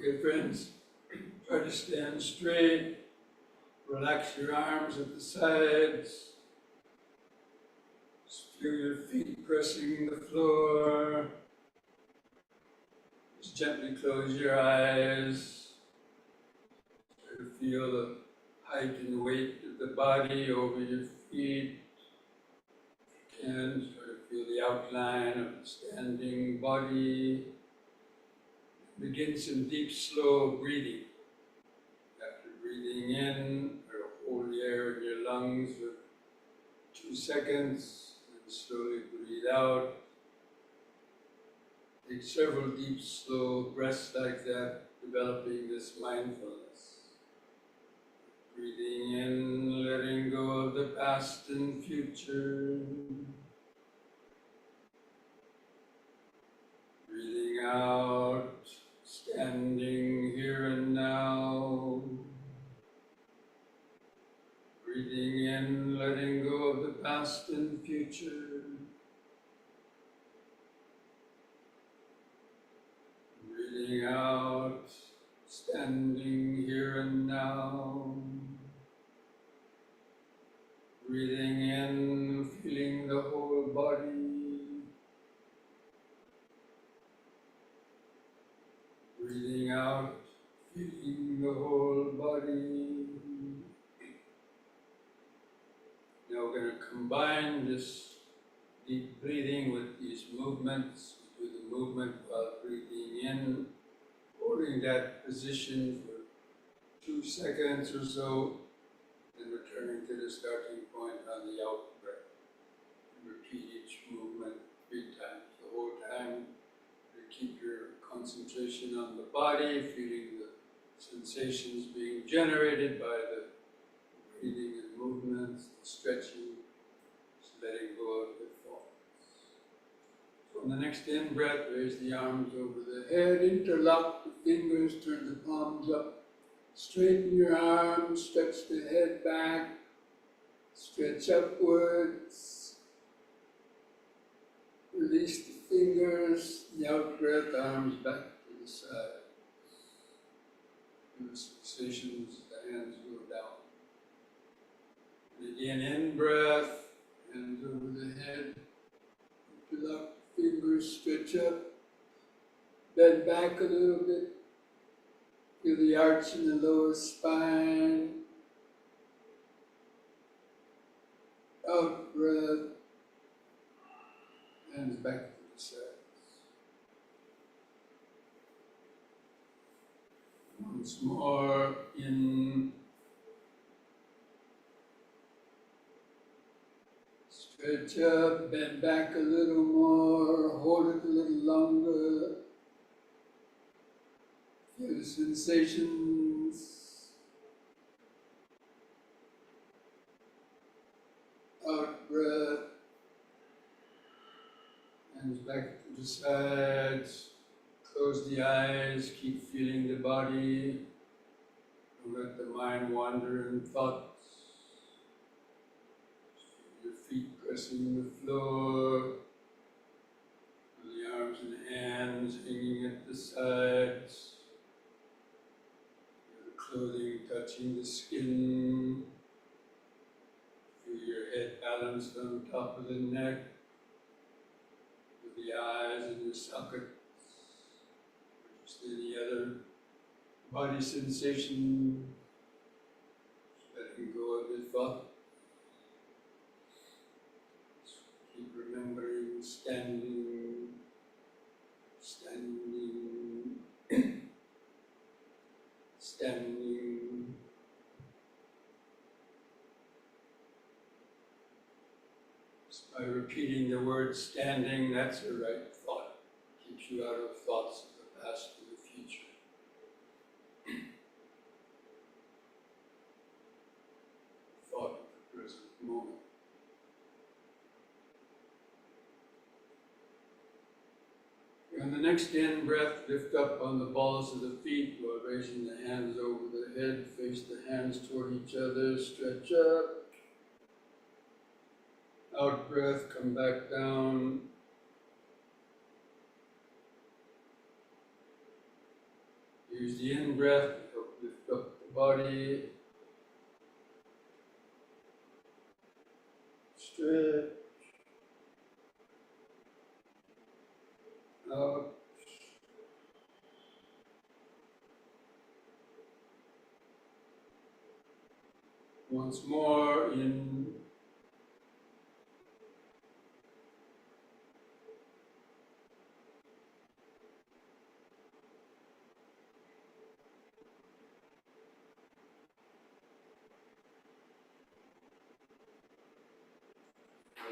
Speaker 2: Okay, friends, try to stand straight, relax your arms at the sides, feel your feet pressing the floor, just gently close your eyes, try to feel the height and the weight of the body over your feet, and try to feel the outline of the standing body. begin some deep, slow breathing. After breathing in, hold the air in your lungs for 2 seconds, and slowly breathe out. Take several deep, slow breaths like that, developing this mindfulness. Breathing in, letting go of the past and future. Breathing out, standing here and now. Breathing in, letting go of the past and future. Breathing out, standing here and now. Breathing in, feeling the whole body. Breathing out, feeling the whole body. Now we're going to combine this deep breathing with these movements. Do the movement while breathing in, holding that position for 2 seconds or so, then returning to the starting point on the out breath. Repeat each movement 3 times. The whole time, you keep your concentration on the body, feeling the sensations being generated by the breathing and movements, the stretching, just letting go of the thoughts. So on the next in-breath, raise the arms over the head, interlock the fingers, turn the palms up, straighten your arms, stretch the head back, stretch upwards, release the fingers, the out-breath, arms back to the side. Feel the sensations, the hands go down. And again, in-breath, hands over the head, interlock the fingers, stretch up, bend back a little bit, feel the arch in the lower spine, out breath, hands back to the sides. Once more, in, stretch up, bend back a little more, hold it a little longer, feel the sensations, out breath, hands back to the sides, close the eyes, keep feeling the body, don't let the mind wander in thoughts. Your feet pressing the floor, the arms and hands hanging at the sides, your clothing touching the skin, feel your head balanced on top of the neck, with the eyes in your sockets, just any other body sensation, letting go of the thought. Keep remembering standing, standing, standing. Just by repeating the word standing, that's the right thought. Keeps you out of thoughts of the past and the future. Thought of the present moment. On the next in-breath, lift up on the balls of the feet while raising the hands over the head. Face the hands toward each other. Stretch up. Out breath, come back down. Use the in-breath to help lift up the body. Stretch. Out. Once more, in.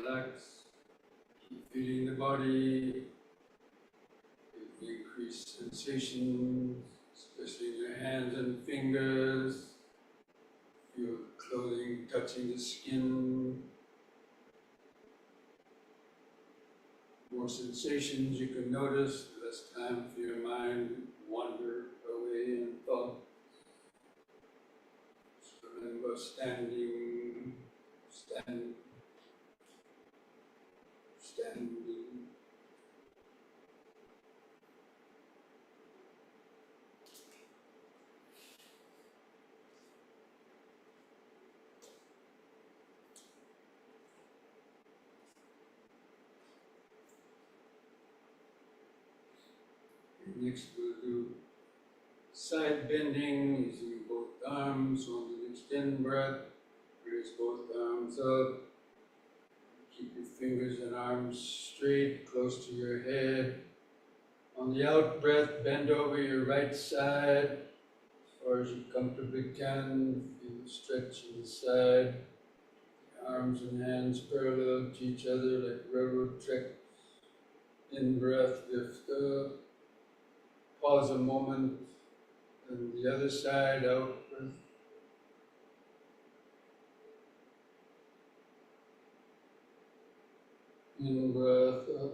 Speaker 2: relax. Keep feeling the body with increased sensations, especially in your hands and fingers. Feel the clothing touching the skin. More sensations you can notice, less time for your mind to wander away in thought. Just remember standing, standing. Next we'll do side bending using both arms. On the next in breath, raise both arms up. Keep your fingers and arms straight, close to your head. On the out breath, bend over your right side as far as you comfortably can. Feel the stretch in the side. Arms and hands parallel to each other like railroad tracks. In breath, lift up. Pause a moment. And the other side, out breath. In breath up.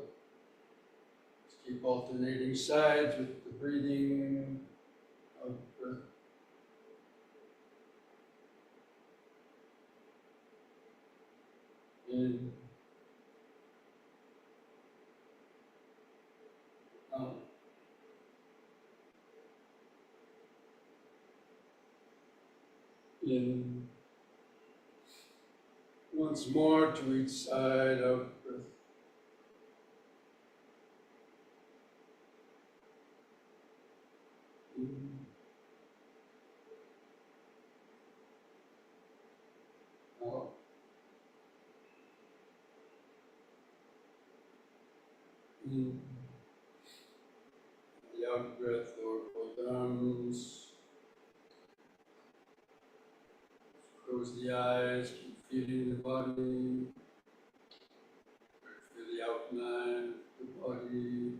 Speaker 2: Just keep alternating sides with the breathing. Out breath. In. Out. In. Once more to each side, out breath. In. Out. In. The out breath, lower both arms. Close the eyes, keep feeling the body. Feel the outline of the body.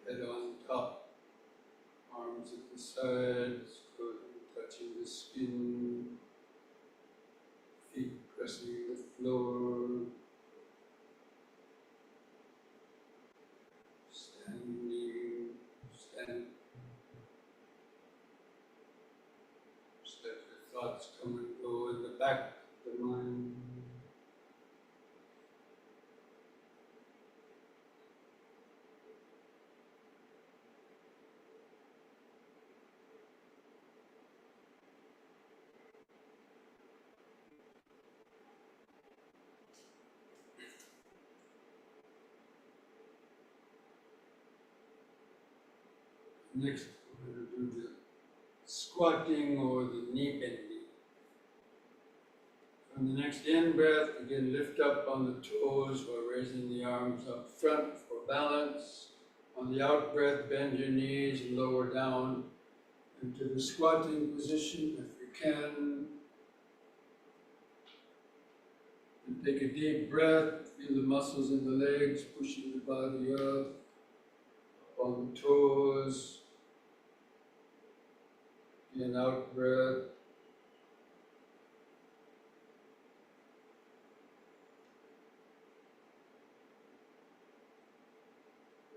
Speaker 2: Head on top. Arms at the sides, clothing touching the skin. Feet pressing the floor. Standing, stand. Just let your thoughts come and go in the back of the mind. Next, we're going to do the squatting or the knee bending. On the next in breath, again lift up on the toes while raising the arms up front for balance. On the out breath, bend your knees and lower down into the squatting position if you can. And take a deep breath, feel the muscles in the legs pushing the body up on the toes. In out breath.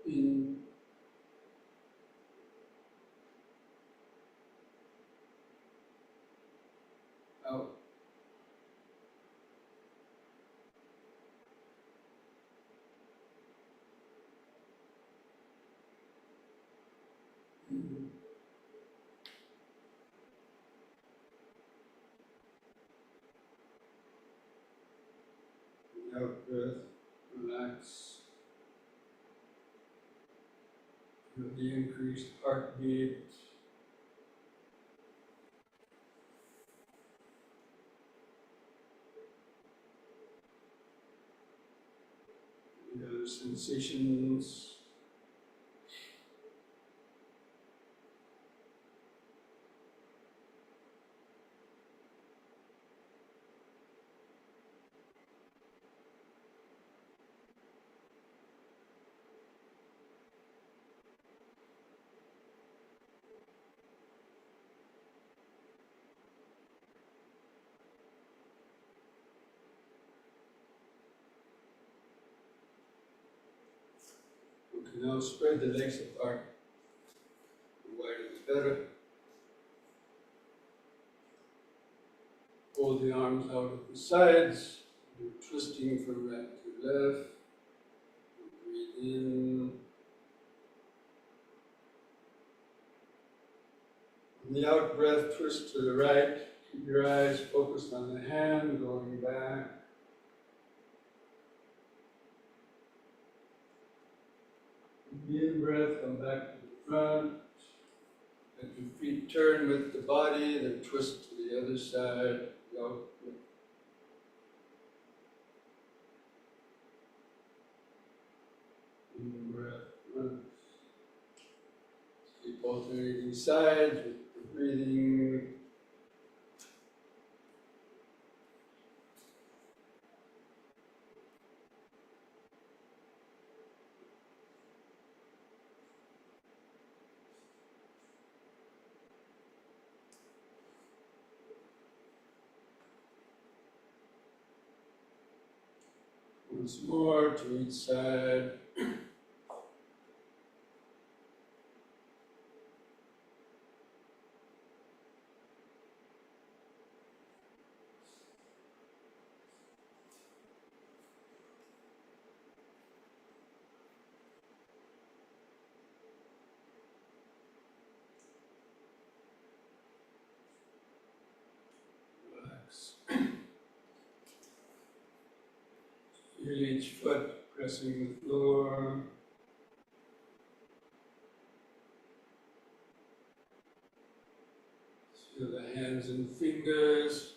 Speaker 2: In. Out. In. Out breath, relax. Feel the increased heartbeat. The other sensations. Now spread the legs apart. The wider the better. Pull the arms out of the sides. Do twisting from right to left. Breathe in. On the out breath, twist to the right. Keep your eyes focused on the hand, going back. In breath, come back to the front. Let your feet turn with the body, then twist to the other side. Out breath. In breath, front. Keep alternating sides with the breathing. Once more to each side. Relax. Feel each foot pressing the floor. Feel the hands and fingers.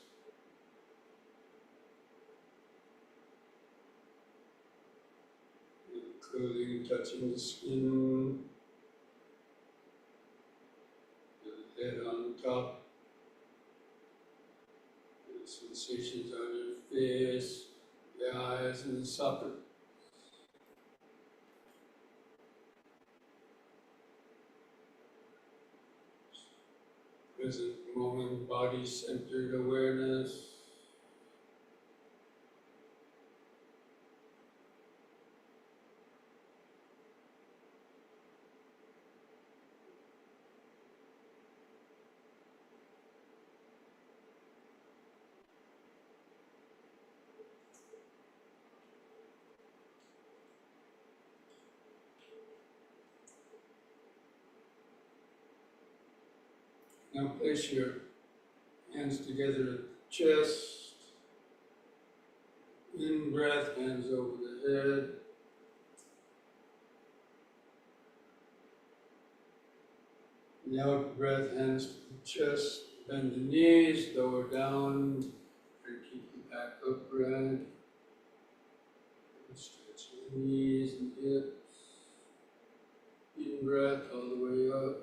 Speaker 2: Feel the clothing touching the skin. Feel the head on top. Feel the sensations on your face, the eyes and the socket. Present moment, body-centered awareness. Now place your hands together at the chest. In breath, hands over the head. In the out breath, hands to the chest. Bend the knees, lower down, and keep the back upright. Stretch the knees and hips. In breath, all the way up.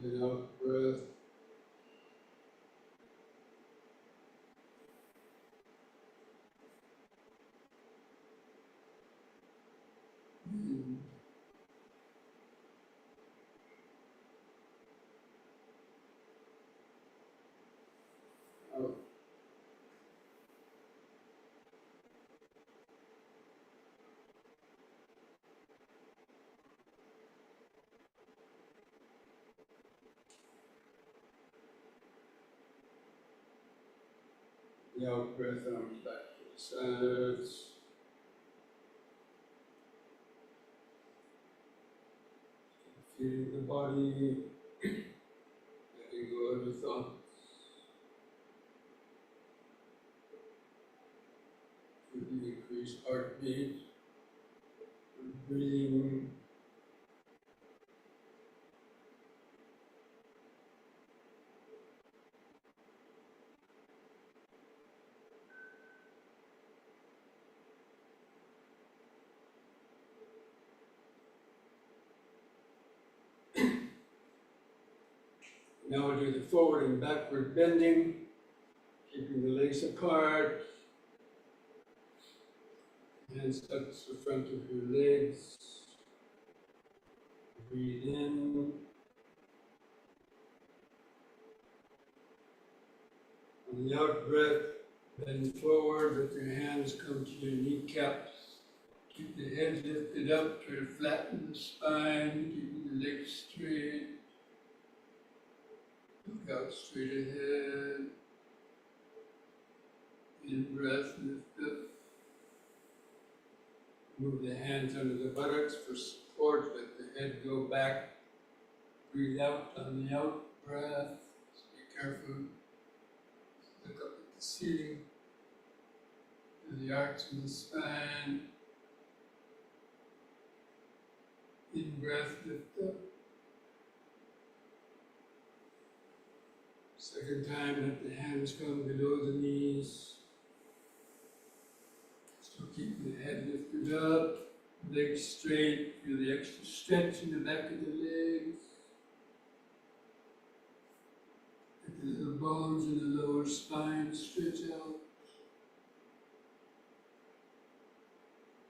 Speaker 2: Then out breath. In. Out. The out breath, arms back to the sides. Feeling the body, letting go of the thoughts. Feel the increased heartbeat. Breathing. Now we'll do the forward and backward bending, keeping the legs apart. Hands touch the front of your legs. Breathe in. On the out breath, Bend forward, let your hands come to your kneecaps. Keep the head lifted up, try to flatten the spine, keep the legs straight. Look out straight ahead. In breath, lift up. Move the hands under the buttocks for support, let the head go back. Breathe out on the out breath. Just be careful. Look up at the ceiling, to the arch in the spine. In breath, lift up. Second time, let the hands come below the knees. Still keep the head lifted up, legs straight, feel the extra stretch in the back of the legs. Let the little bones in the lower spine stretch out.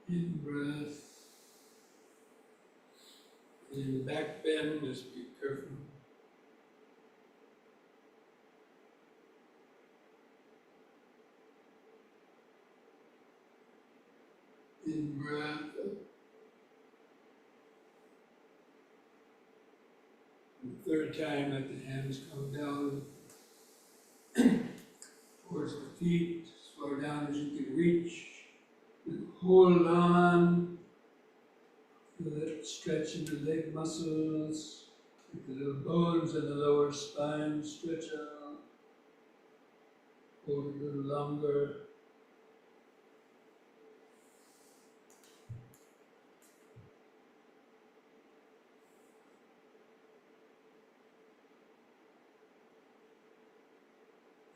Speaker 2: In breath. In the back bend, just be careful. In breath. And the third time, let the hands come down towards the feet, as far down as you can reach. And hold on. Feel that stretch in the leg muscles. Let the little bones in the lower spine stretch out. Hold a little longer.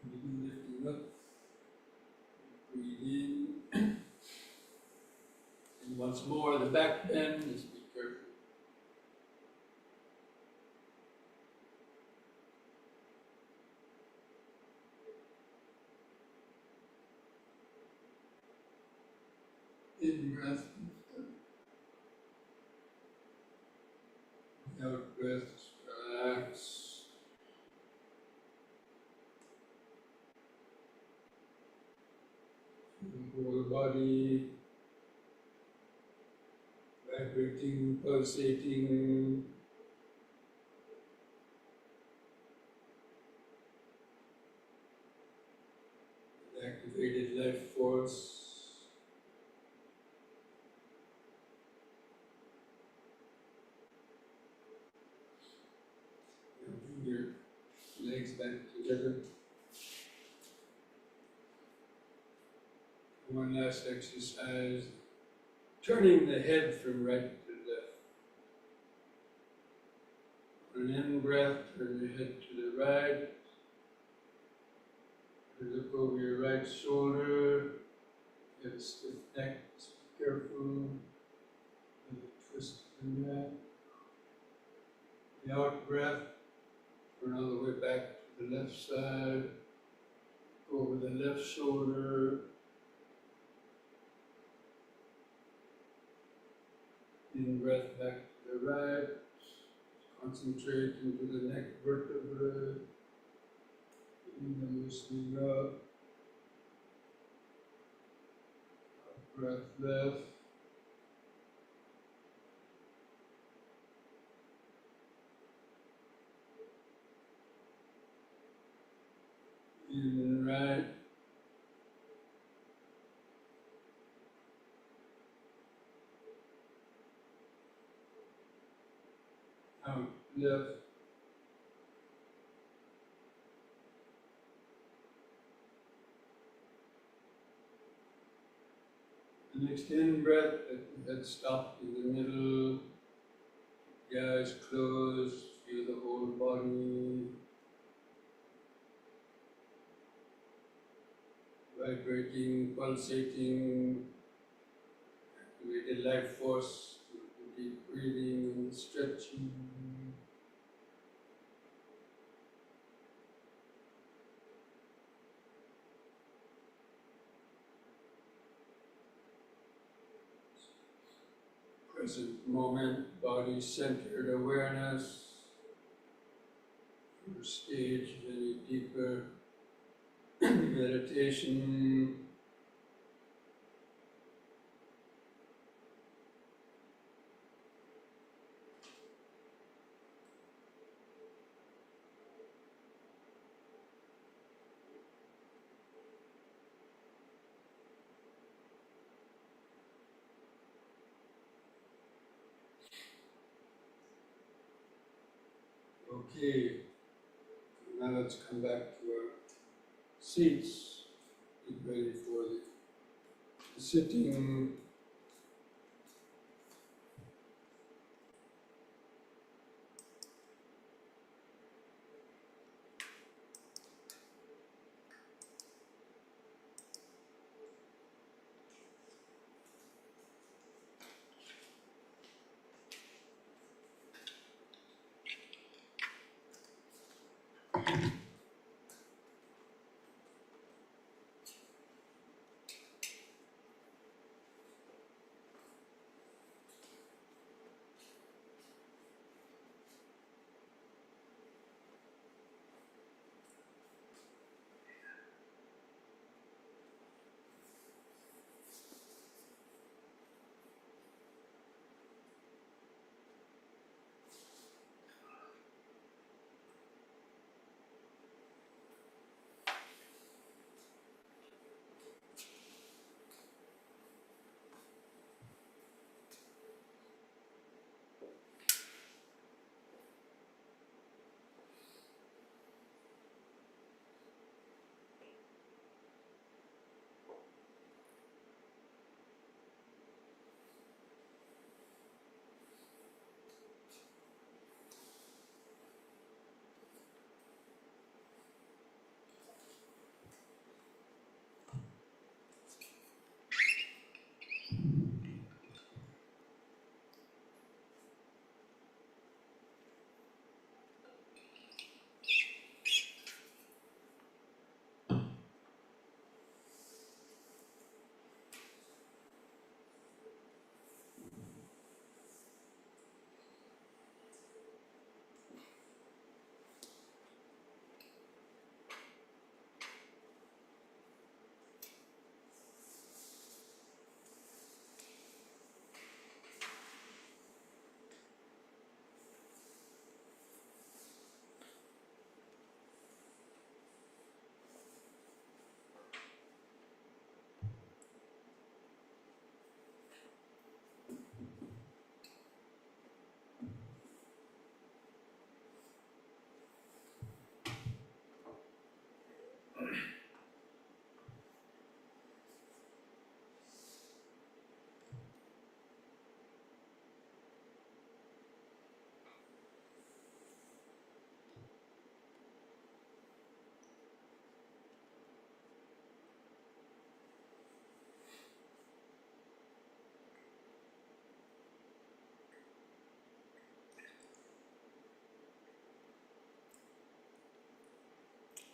Speaker 2: Begin lifting up. Breathe in. And once more, the back bend. Just be careful. In breath. Out breath. Relax. Feel the whole body vibrating, pulsating. Activated life force. Now bring your legs back together. One last exercise. Turning the head from right to left. On an in breath, turn your head to the right. Look over your right shoulder. Get a stiff neck. Just be careful. Let it twist in the neck. The out breath. Turn all the way back to the left side. Go over the left shoulder. In breath back to the right. Concentrate into the neck vertebrae. And then loosening up. Out breath left. In right. Out left. The next in breath, let the head stop in the middle. The eyes closed. Feel the whole body vibrating, pulsating. Activated life force. Deep breathing and stretching. Present moment, body centered awareness. First stage, any deeper meditation. Okay, now let's come back to our seats. Get ready for the sitting.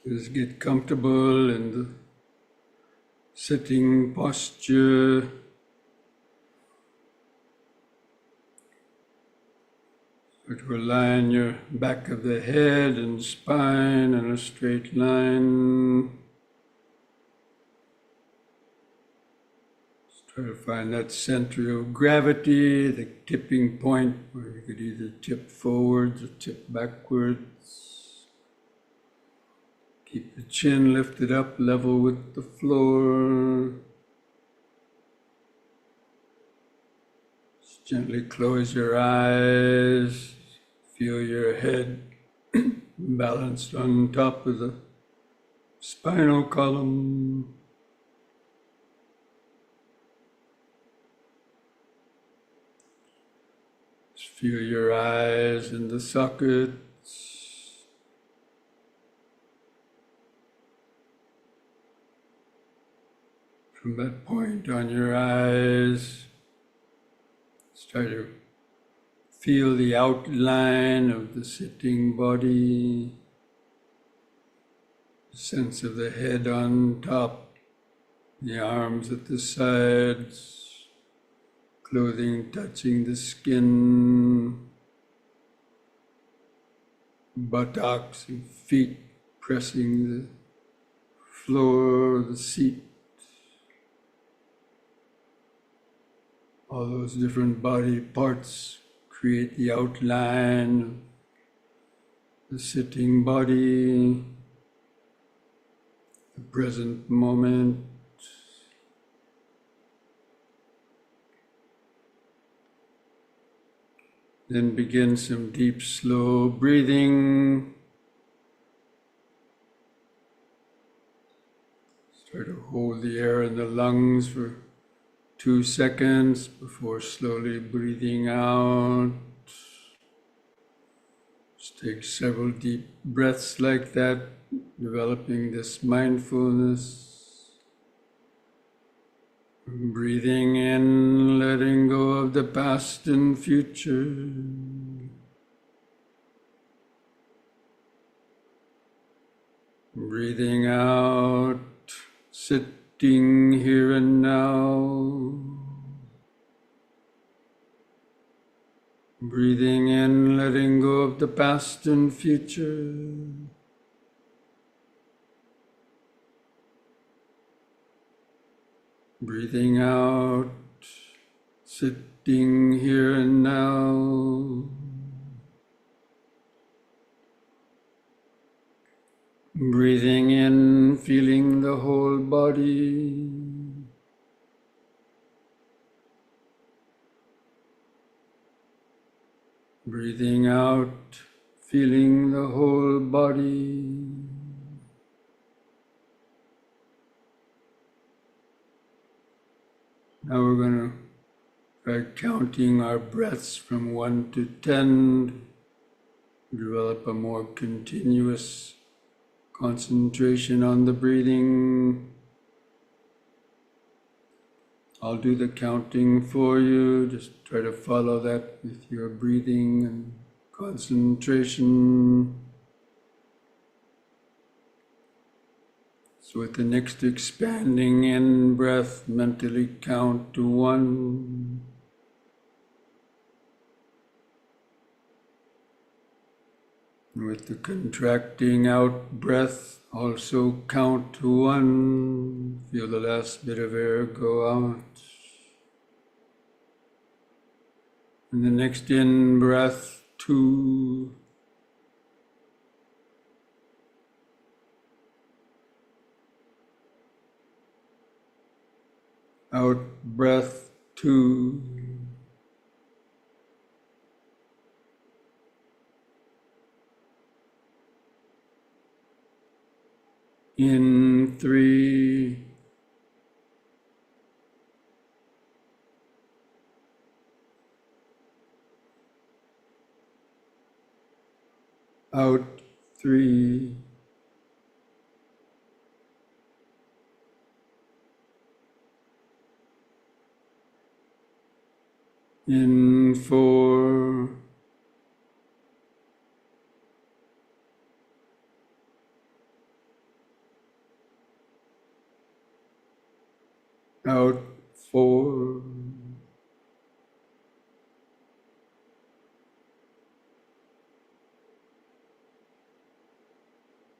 Speaker 2: Just get comfortable in the sitting posture. Start to align your back of the head and spine in a straight line. Just try to find that center of gravity, the tipping point where you could either tip forwards or tip backwards. Keep the chin lifted up, level with the floor. Just gently close your eyes. Feel your head balanced on top of the spinal column. Just feel your eyes in the sockets. From that point on your eyes, start to feel the outline of the sitting body, the sense of the head on top, the arms at the sides, clothing touching the skin, buttocks and feet pressing the floor, the seat, all those different body parts create the outline of the sitting body, the present moment. Then begin some deep, slow breathing. Try to hold the air in the lungs for 2 seconds before slowly breathing out. Just take several deep breaths like that, developing this mindfulness. Breathing in, letting go of the past and future. Breathing out, sitting here and now. Breathing in, letting go of the past and future. Breathing out, sitting here and now. Breathing in, feeling the whole body. Breathing out, feeling the whole body. Now we're going to try counting our breaths from 1 to 10. Develop a more continuous concentration on the breathing. I'll do the counting for you. Just try to follow that with your breathing and concentration. So with the next expanding in breath, mentally count to 1. And with the contracting out breath, also count to 1. Feel the last bit of air go out. And the next in breath, 2. Out breath, 2. In 3. Out 3. In 4. Out 4.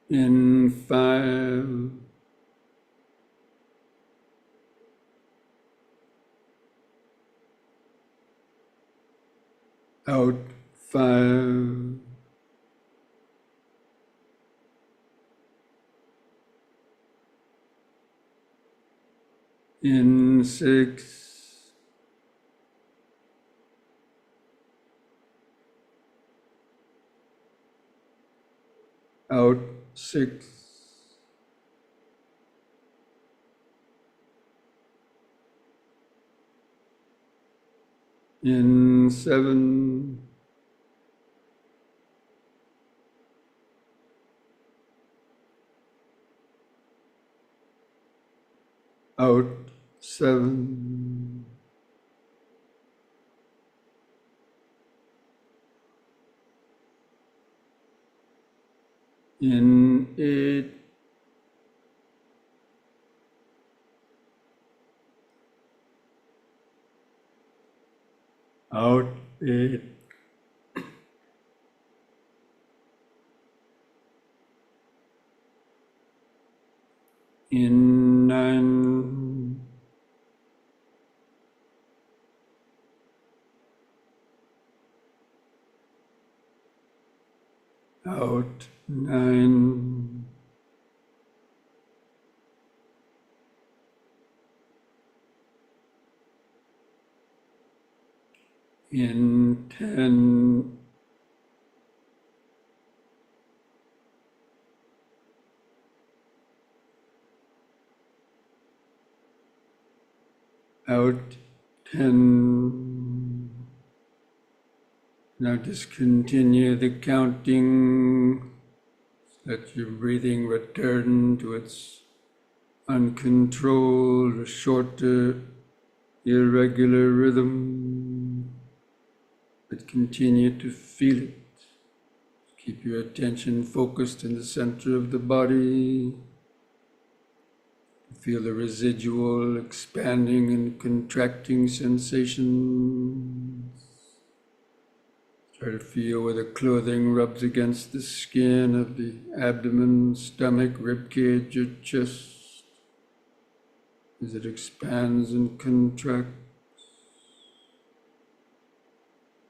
Speaker 2: In 5. Out 5. In 6. Out 6. In 7. Out 7. In 8. Out 8. In 9, out 9, in 10, out 10. Now just continue the counting. Let your breathing return to its uncontrolled, shorter, irregular rhythm, but continue to feel it. Keep your attention focused in the center of the body. Feel the residual expanding and contracting sensations. Try to feel where the clothing rubs against the skin of the abdomen, stomach, ribcage, or chest as it expands and contracts.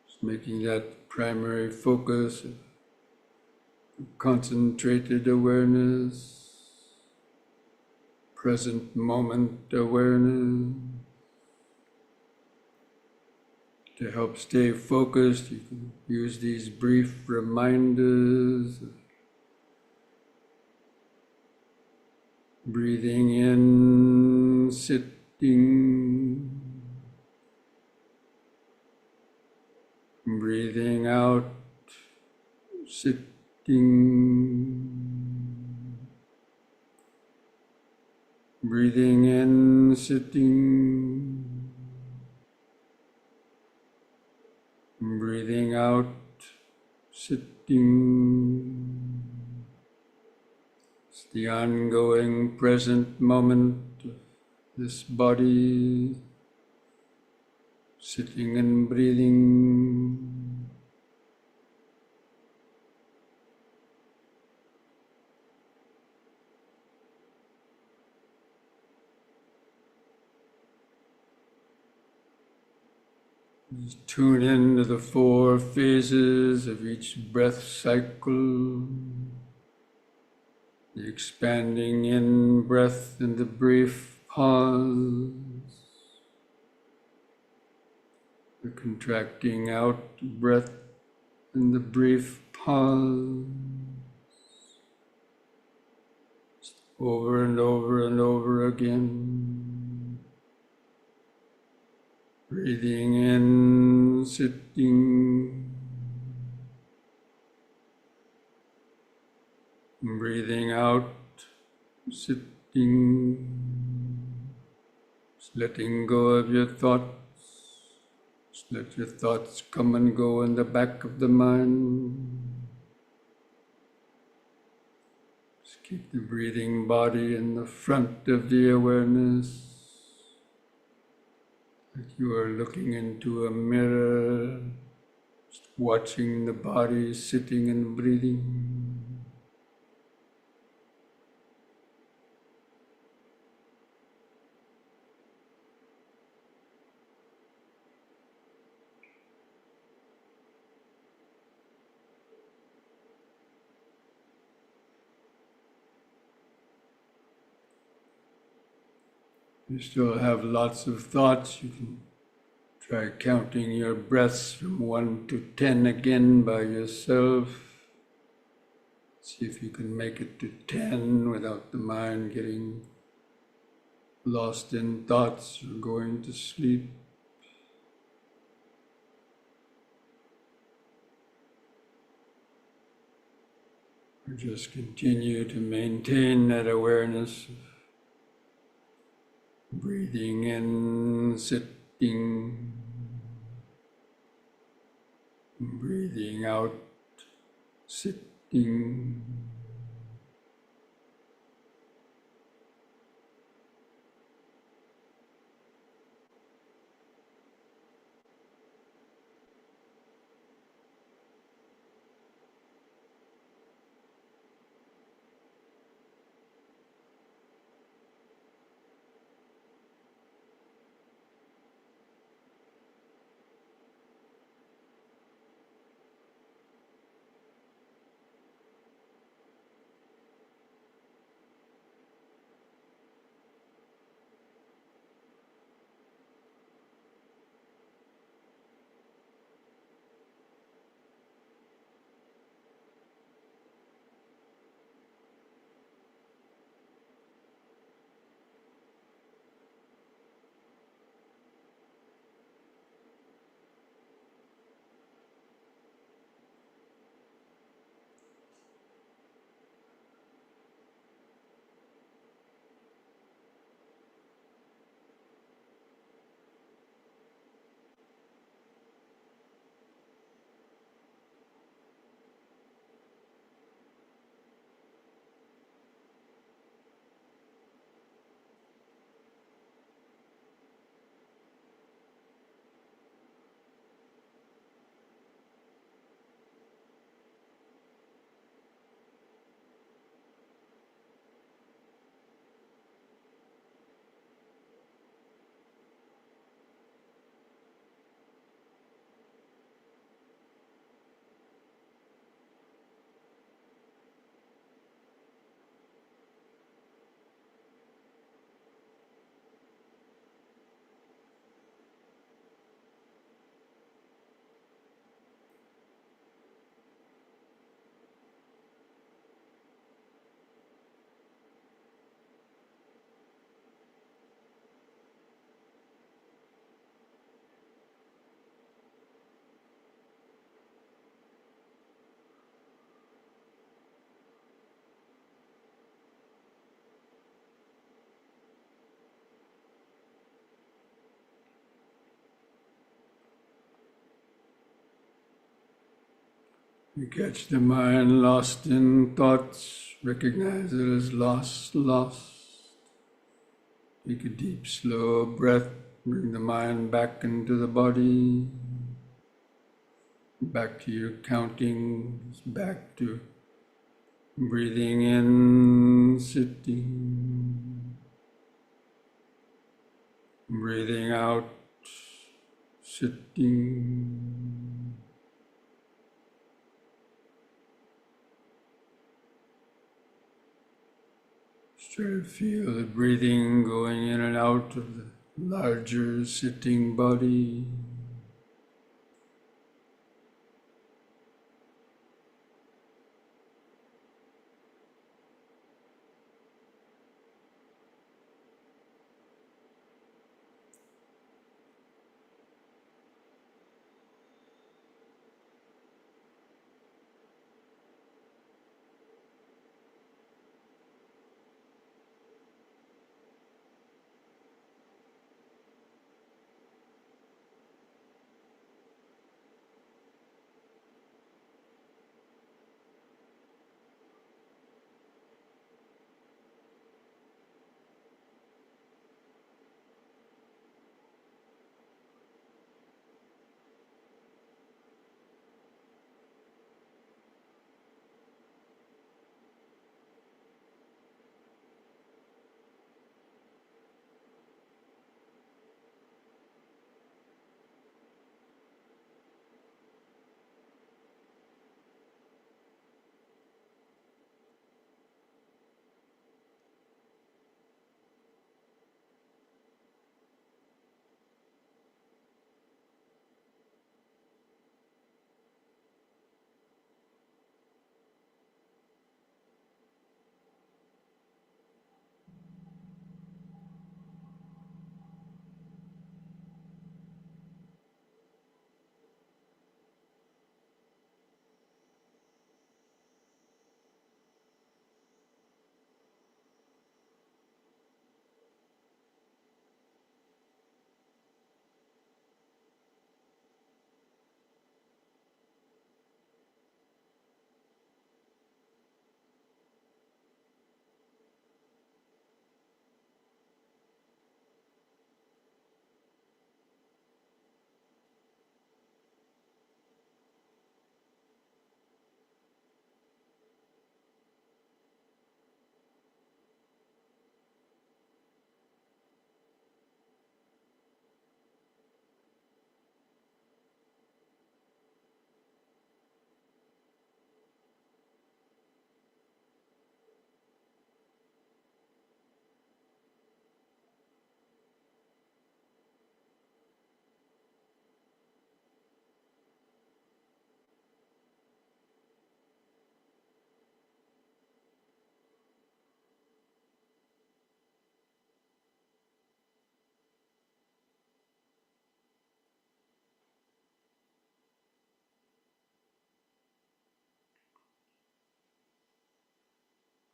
Speaker 2: Just making that primary focus of concentrated awareness, present moment awareness. To help stay focused, you can use these brief reminders of breathing in, sitting, breathing out, sitting, breathing in, sitting, breathing out, sitting. It's the ongoing present moment of this body, sitting and breathing. Just tune into the 4 phases of each breath cycle. The expanding in breath and the brief pause. The contracting out breath and the brief pause. Over and over and over again. Breathing in, sitting. Breathing out, sitting. Just letting go of your thoughts. Just let your thoughts come and go in the back of the mind. Just keep the breathing body in the front of the awareness. Like you are looking into a mirror, just watching the body sitting and breathing. You still have lots of thoughts. You can try counting your breaths from 1 to 10 again by yourself. See if you can make it to 10 without the mind getting lost in thoughts or going to sleep. Or just continue to maintain that awareness of breathing in, sitting, breathing out, sitting. You catch the mind lost in thoughts, recognize it as lost. Take a deep, slow breath, bring the mind back into the body, back to your countings, back to breathing in, sitting, breathing out, sitting. Just try to feel the breathing going in and out of the larger sitting body.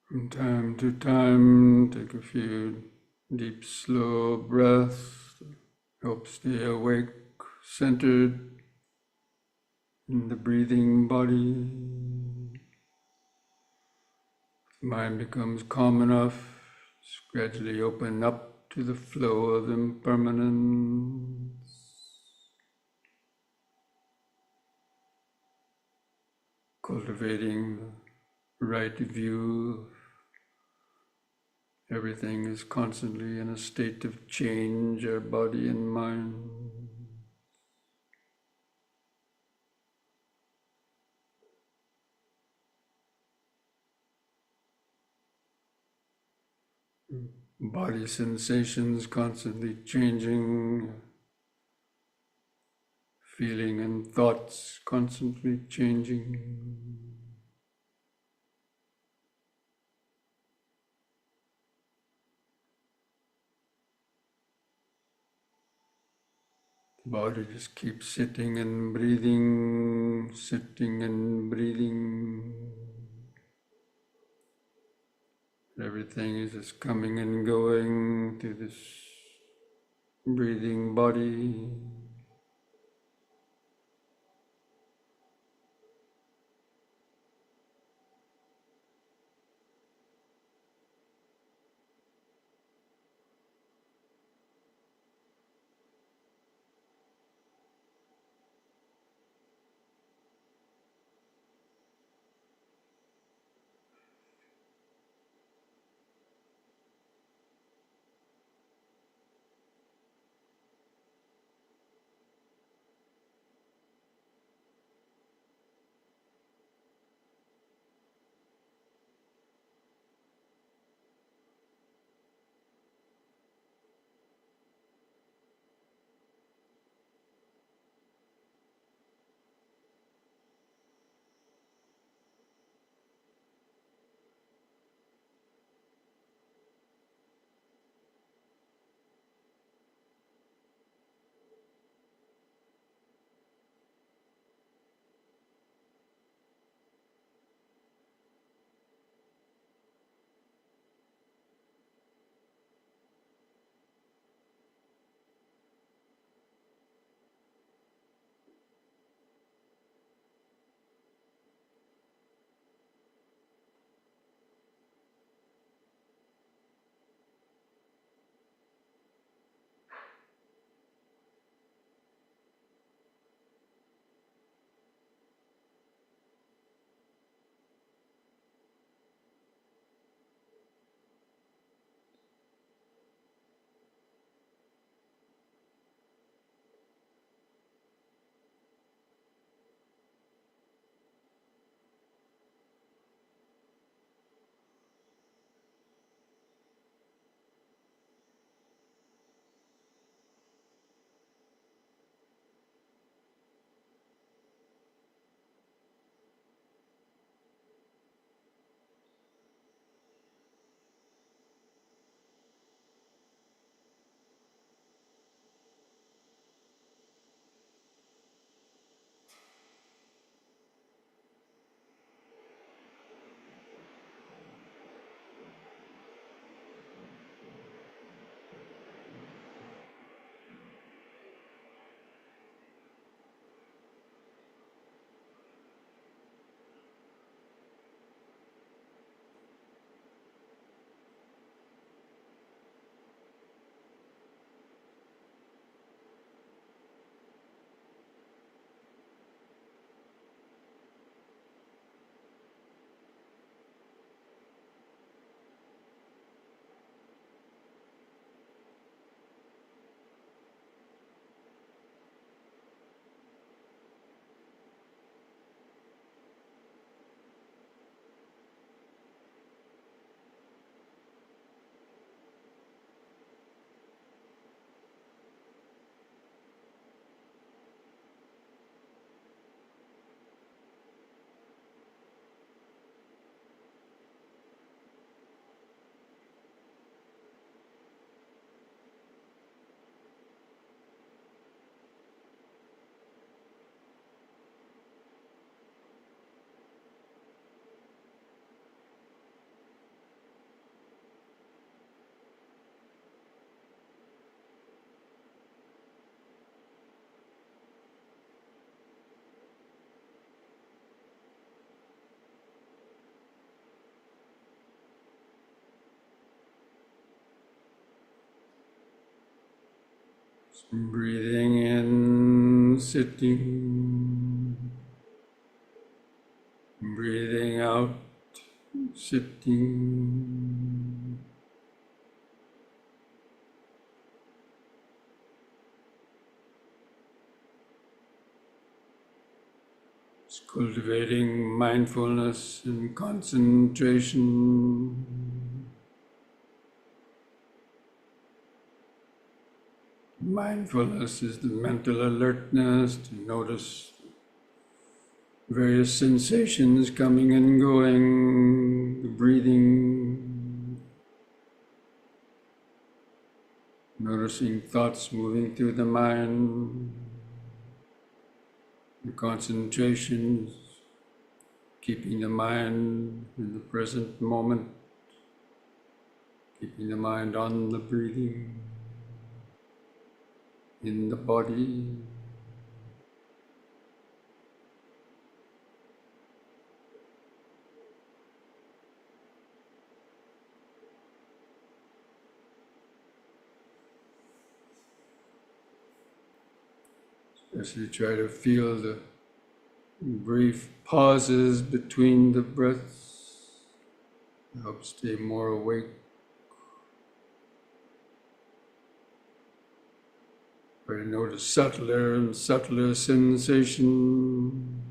Speaker 2: From time to time, take a few deep, slow breaths. Help stay awake, centered in the breathing body. Mind becomes calm enough, just gradually open up to the flow of impermanence, cultivating the right view. Everything is constantly in a state of change, our body and mind. Body sensations constantly changing, feeling and thoughts constantly changing. The body just keeps sitting and breathing, sitting and breathing. Everything is just coming and going through this breathing body. Breathing in, sitting. Breathing out, sitting. It's cultivating mindfulness and concentration. Mindfulness is the mental alertness to notice various sensations coming and going, the breathing, noticing thoughts moving through the mind, the concentration, keeping the mind in the present moment, keeping the mind on the breathing, in the body. Especially try to feel the brief pauses between the breaths. Help stay more awake. Try to notice subtler and subtler sensation.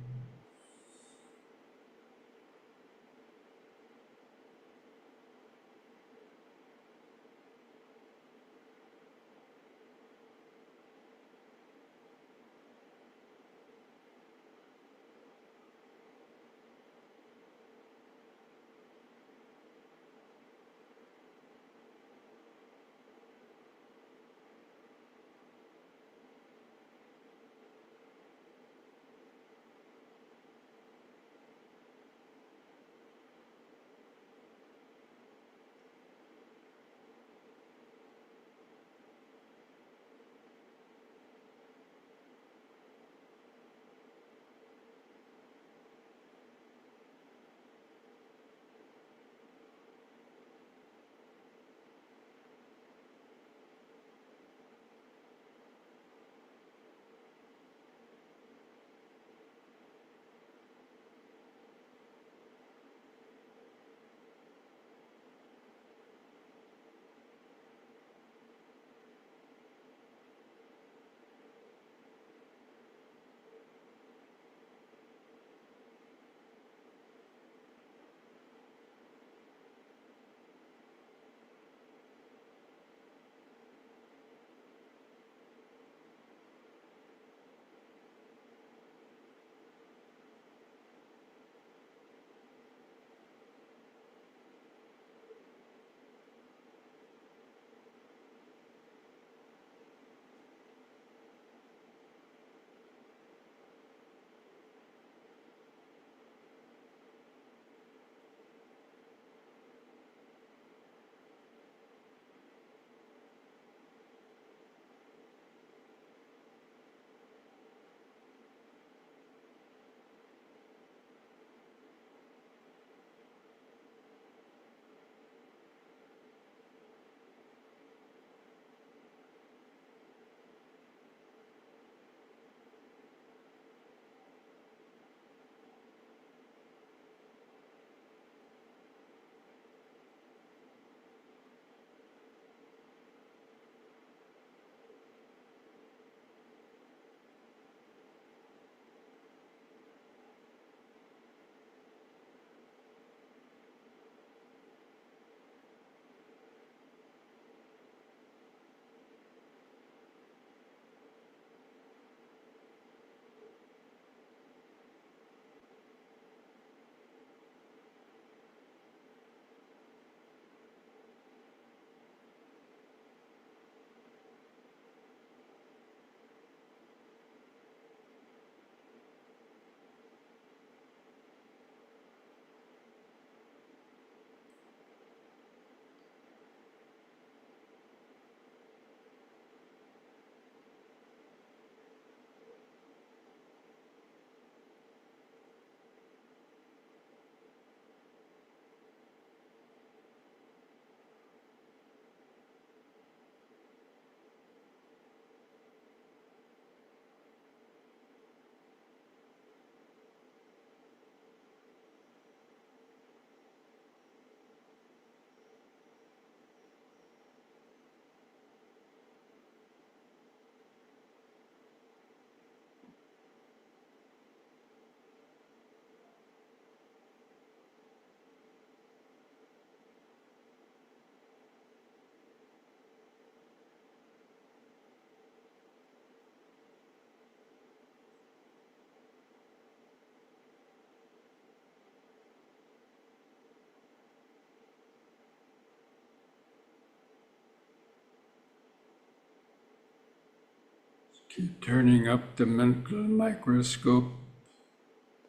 Speaker 2: Keep turning up the mental microscope.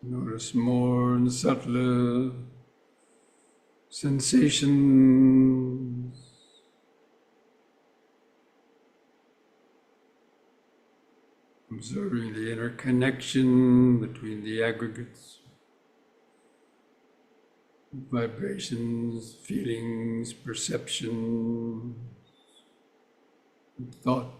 Speaker 2: Notice more and subtler sensations. Observing the interconnection between the aggregates, vibrations, feelings, perception, and thought.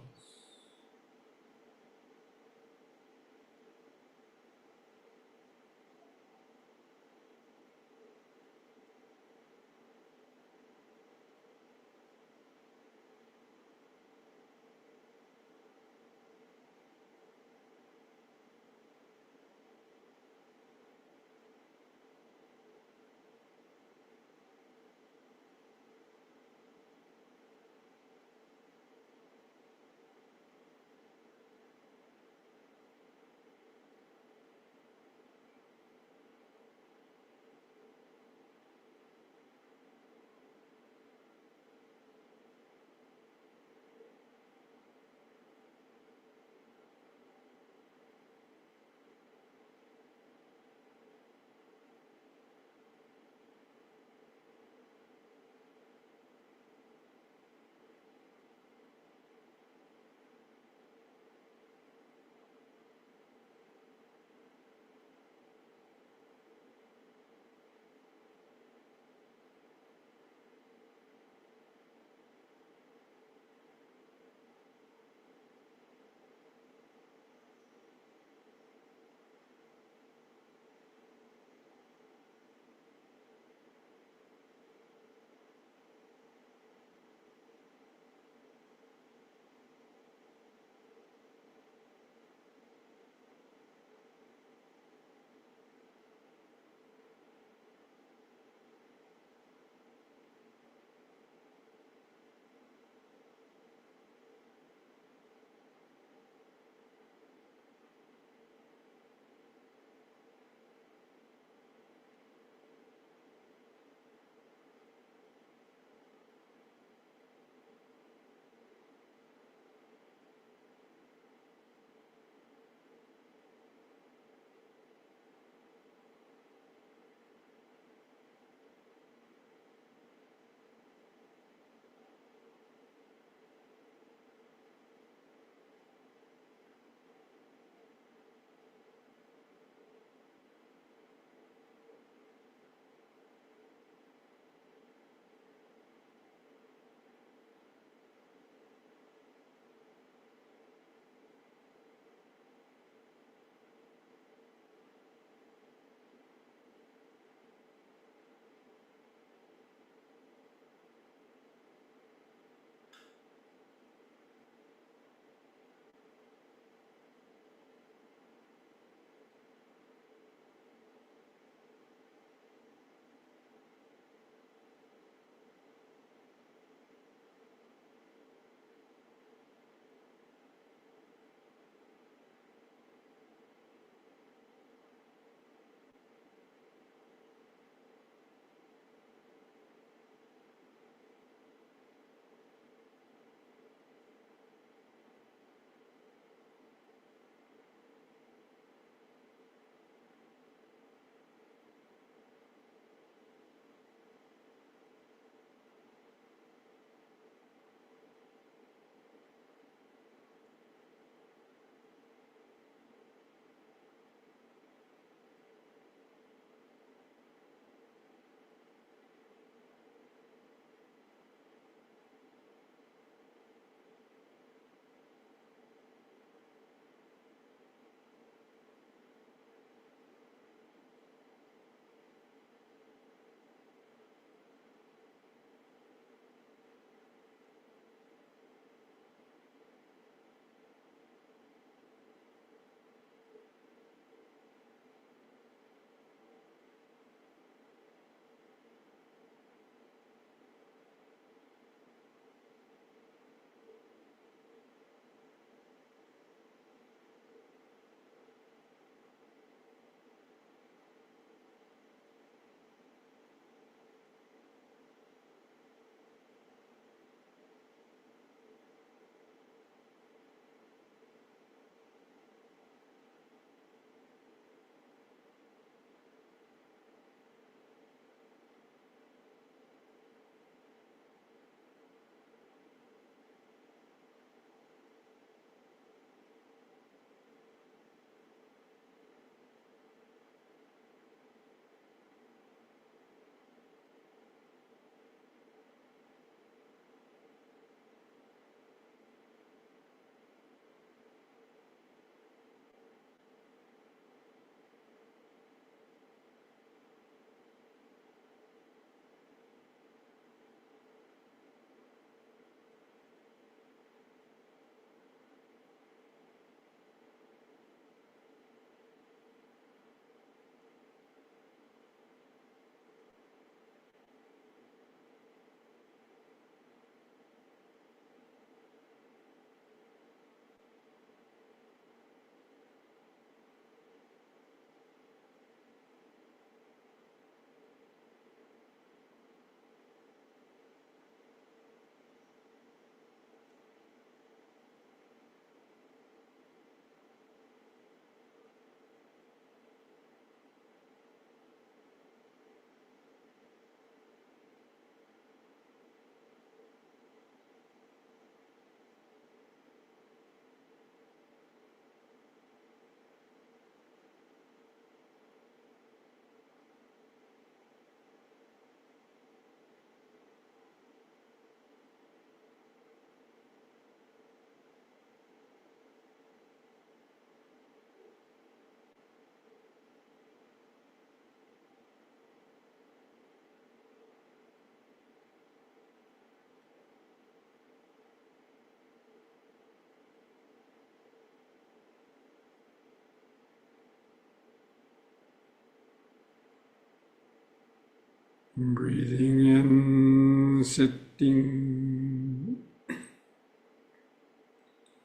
Speaker 2: Breathing in, sitting.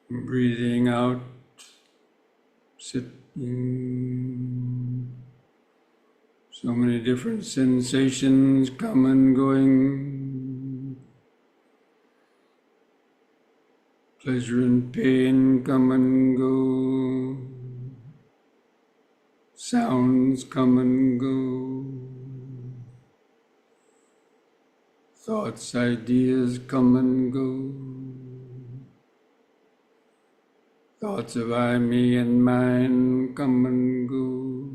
Speaker 2: Breathing out, sitting. So many different sensations come and going. Pleasure and pain come and go. Sounds come and go. Thoughts, ideas come and go. Thoughts of I, me, and mine come and go.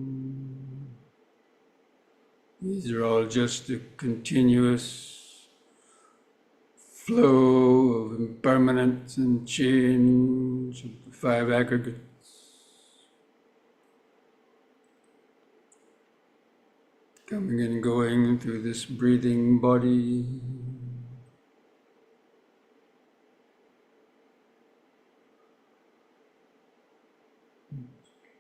Speaker 2: These are all just a continuous flow of impermanence and change of the five aggregates. Coming and going through this breathing body.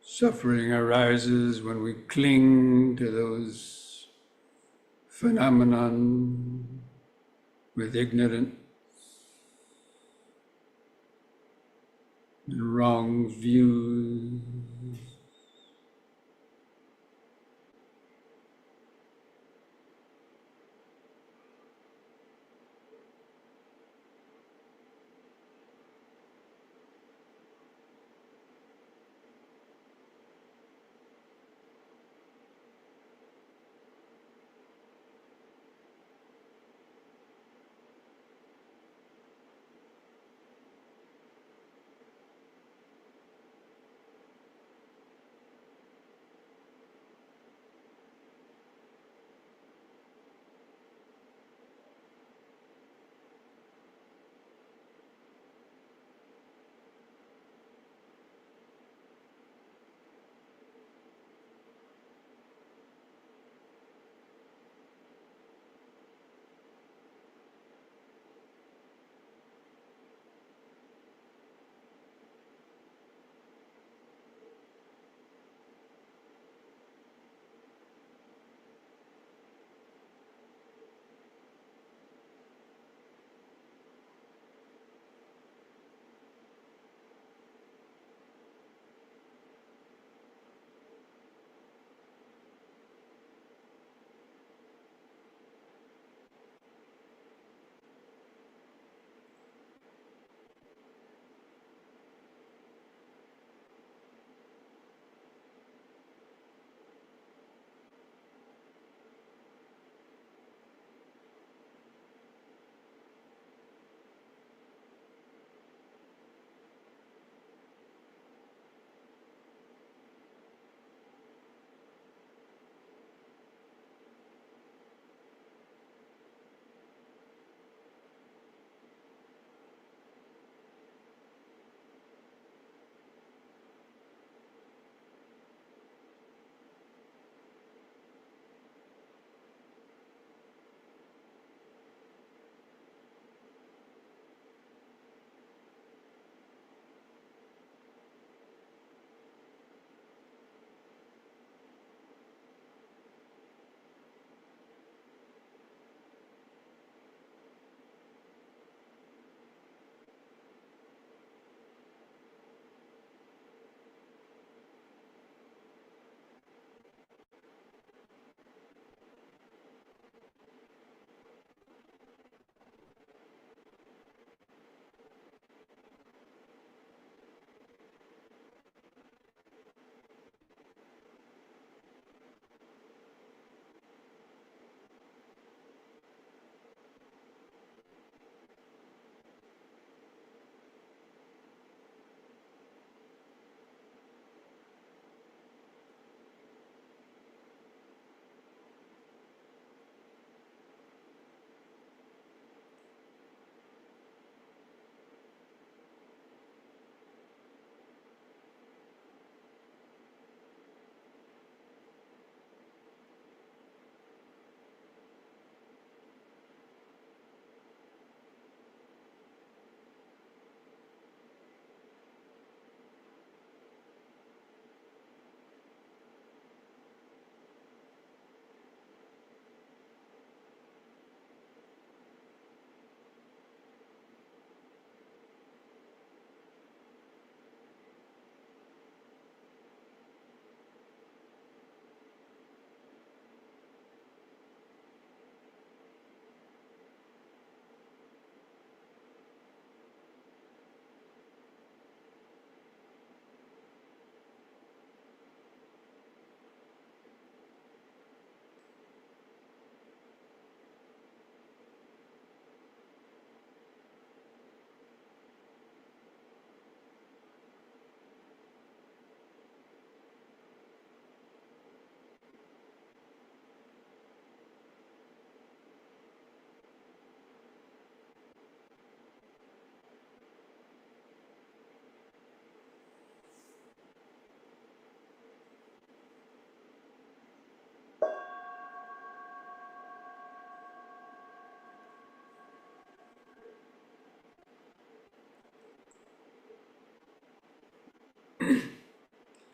Speaker 2: Suffering arises when we cling to those phenomenon with ignorance and wrong views.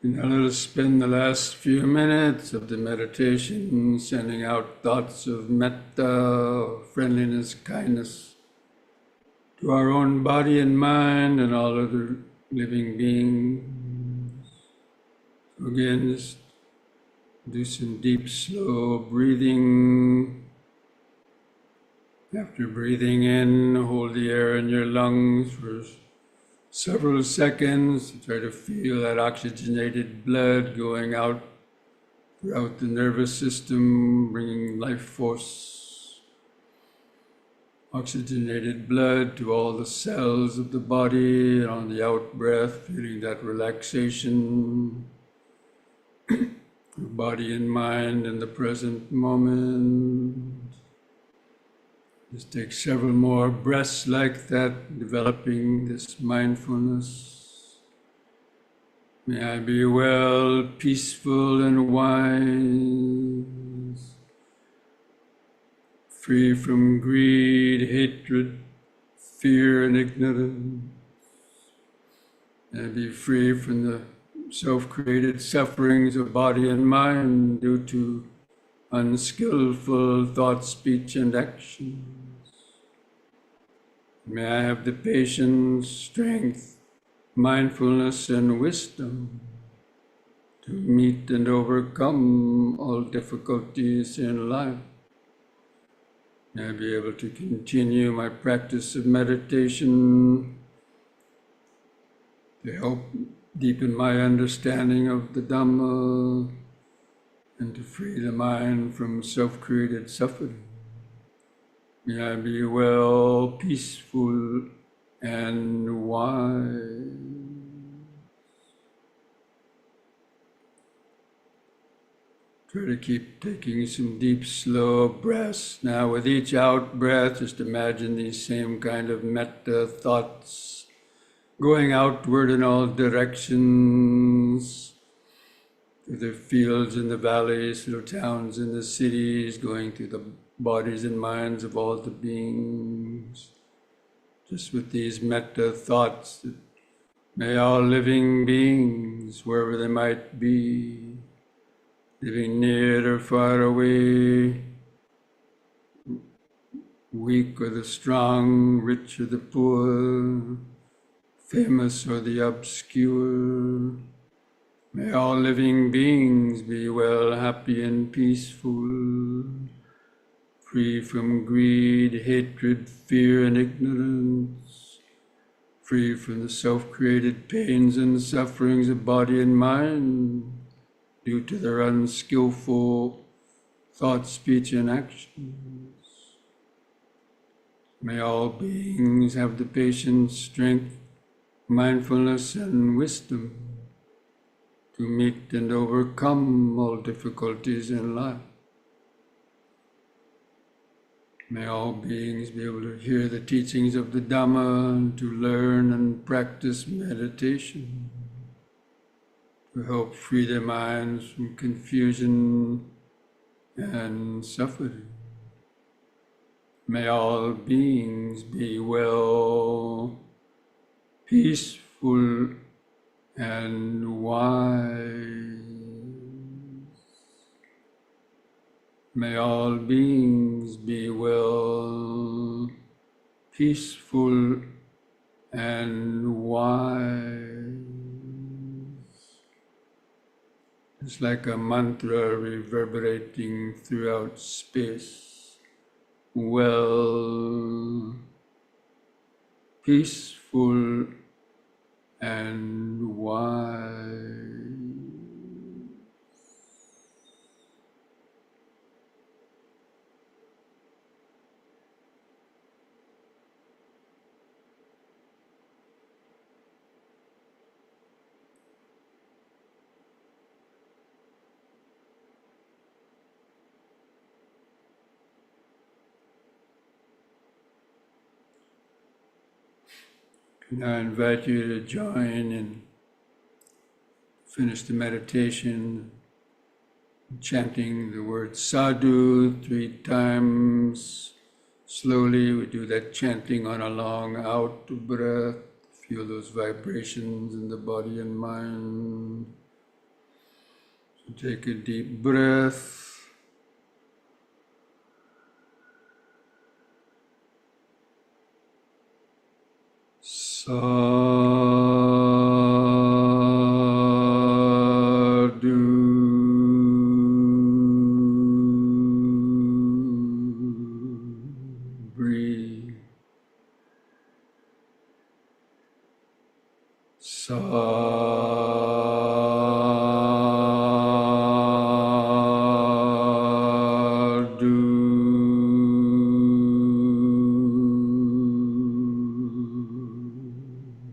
Speaker 2: Now let us spend the last few minutes of the meditation sending out thoughts of metta, friendliness, kindness to our own body and mind and all other living beings. Again, just do some deep, slow breathing. After breathing in, hold the air in your lungs for several seconds. Try to feel that oxygenated blood going out throughout the nervous system, bringing life force, oxygenated blood to all the cells of the body, and on the out breath, feeling that relaxation of body and mind in the present moment. Just take several more breaths like that, developing this mindfulness. May I be well, peaceful, and wise, free from greed, hatred, fear, and ignorance. May I be free from the self-created sufferings of body and mind due to unskillful thought, speech, and action. May I have the patience, strength, mindfulness, and wisdom to meet and overcome all difficulties in life. May I be able to continue my practice of meditation to help deepen my understanding of the Dhamma and to free the mind from self-created suffering. May I be well, peaceful, and wise. Try to keep taking some deep, slow breaths. Now with each out breath, just imagine these same kind of metta thoughts going outward in all directions, through the fields and the valleys, through the towns and the cities, going through the bodies and minds of all the beings. Just with these metta thoughts, that may all living beings, wherever they might be, living near or far away, weak or the strong, rich or the poor, famous or the obscure, may all living beings be well, happy, and peaceful, free from greed, hatred, fear, and ignorance, free from the self-created pains and sufferings of body and mind due to their unskillful thought, speech, and actions. May all beings have the patience, strength, mindfulness, and wisdom to meet and overcome all difficulties in life. May all beings be able to hear the teachings of the Dhamma and to learn and practice meditation to help free their minds from confusion and suffering. May all beings be well, peaceful, and wise. May all beings be well, peaceful, and wise. It's like a mantra reverberating throughout space. Well, peaceful, and wise. And I invite you to join and finish the meditation, chanting the word sadhu 3 times. Slowly, we do that chanting on a long out breath. Feel those vibrations in the body and mind. Take a deep breath. Sadhu. Breathe. Sadhu.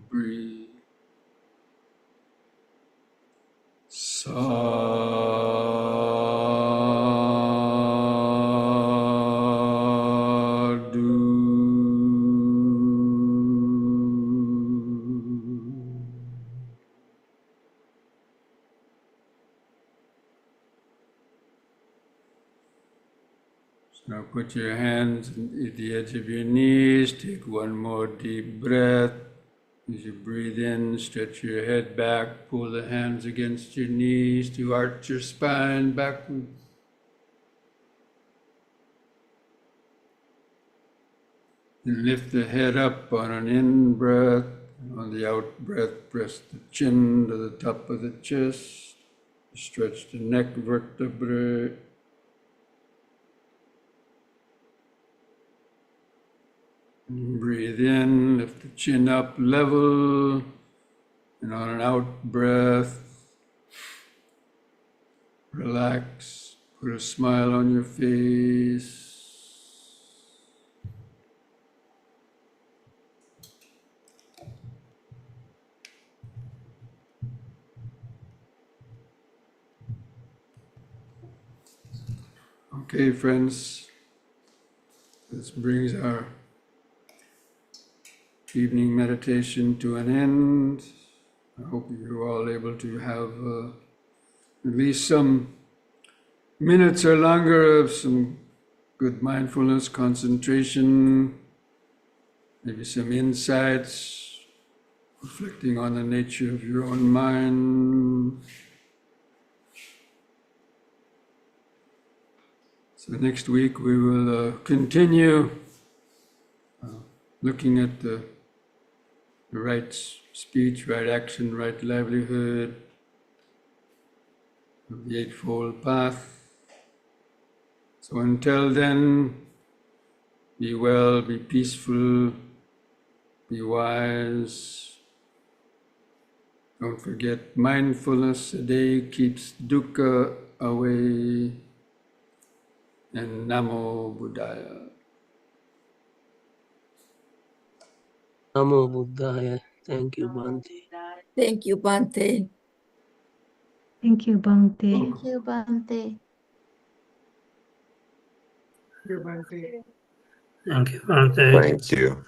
Speaker 2: Breathe. Sadhu. Now put your hands at the edge of your knees. Take one more deep breath. As you breathe in, stretch your head back, pull the hands against your knees to arch your spine backwards. And lift the head up on an in-breath. On the out-breath, press the chin to the top of the chest. Stretch the neck vertebrae. And breathe in, lift the chin up level. And on an out-breath, relax, put a smile on your face. Okay, friends, this brings our evening meditation to an end. I hope you're all able to have at least some minutes or longer of some good mindfulness, concentration, maybe some insights, reflecting on the nature of your own mind. So next week we will continue looking at the right speech, right action, right livelihood of the Eightfold Path. So until then, be well, be peaceful, be wise. Don't forget mindfulness a day keeps dukkha away. And Namo Buddhaya.
Speaker 4: Namo Buddhaya. Thank you, Bhante.
Speaker 6: Thank you, Bhante.
Speaker 7: Thank you, Bhante.
Speaker 8: Thank you, Bhante.
Speaker 9: Thank you, Bhante.
Speaker 4: Thank you, Bhante.
Speaker 3: Thank you.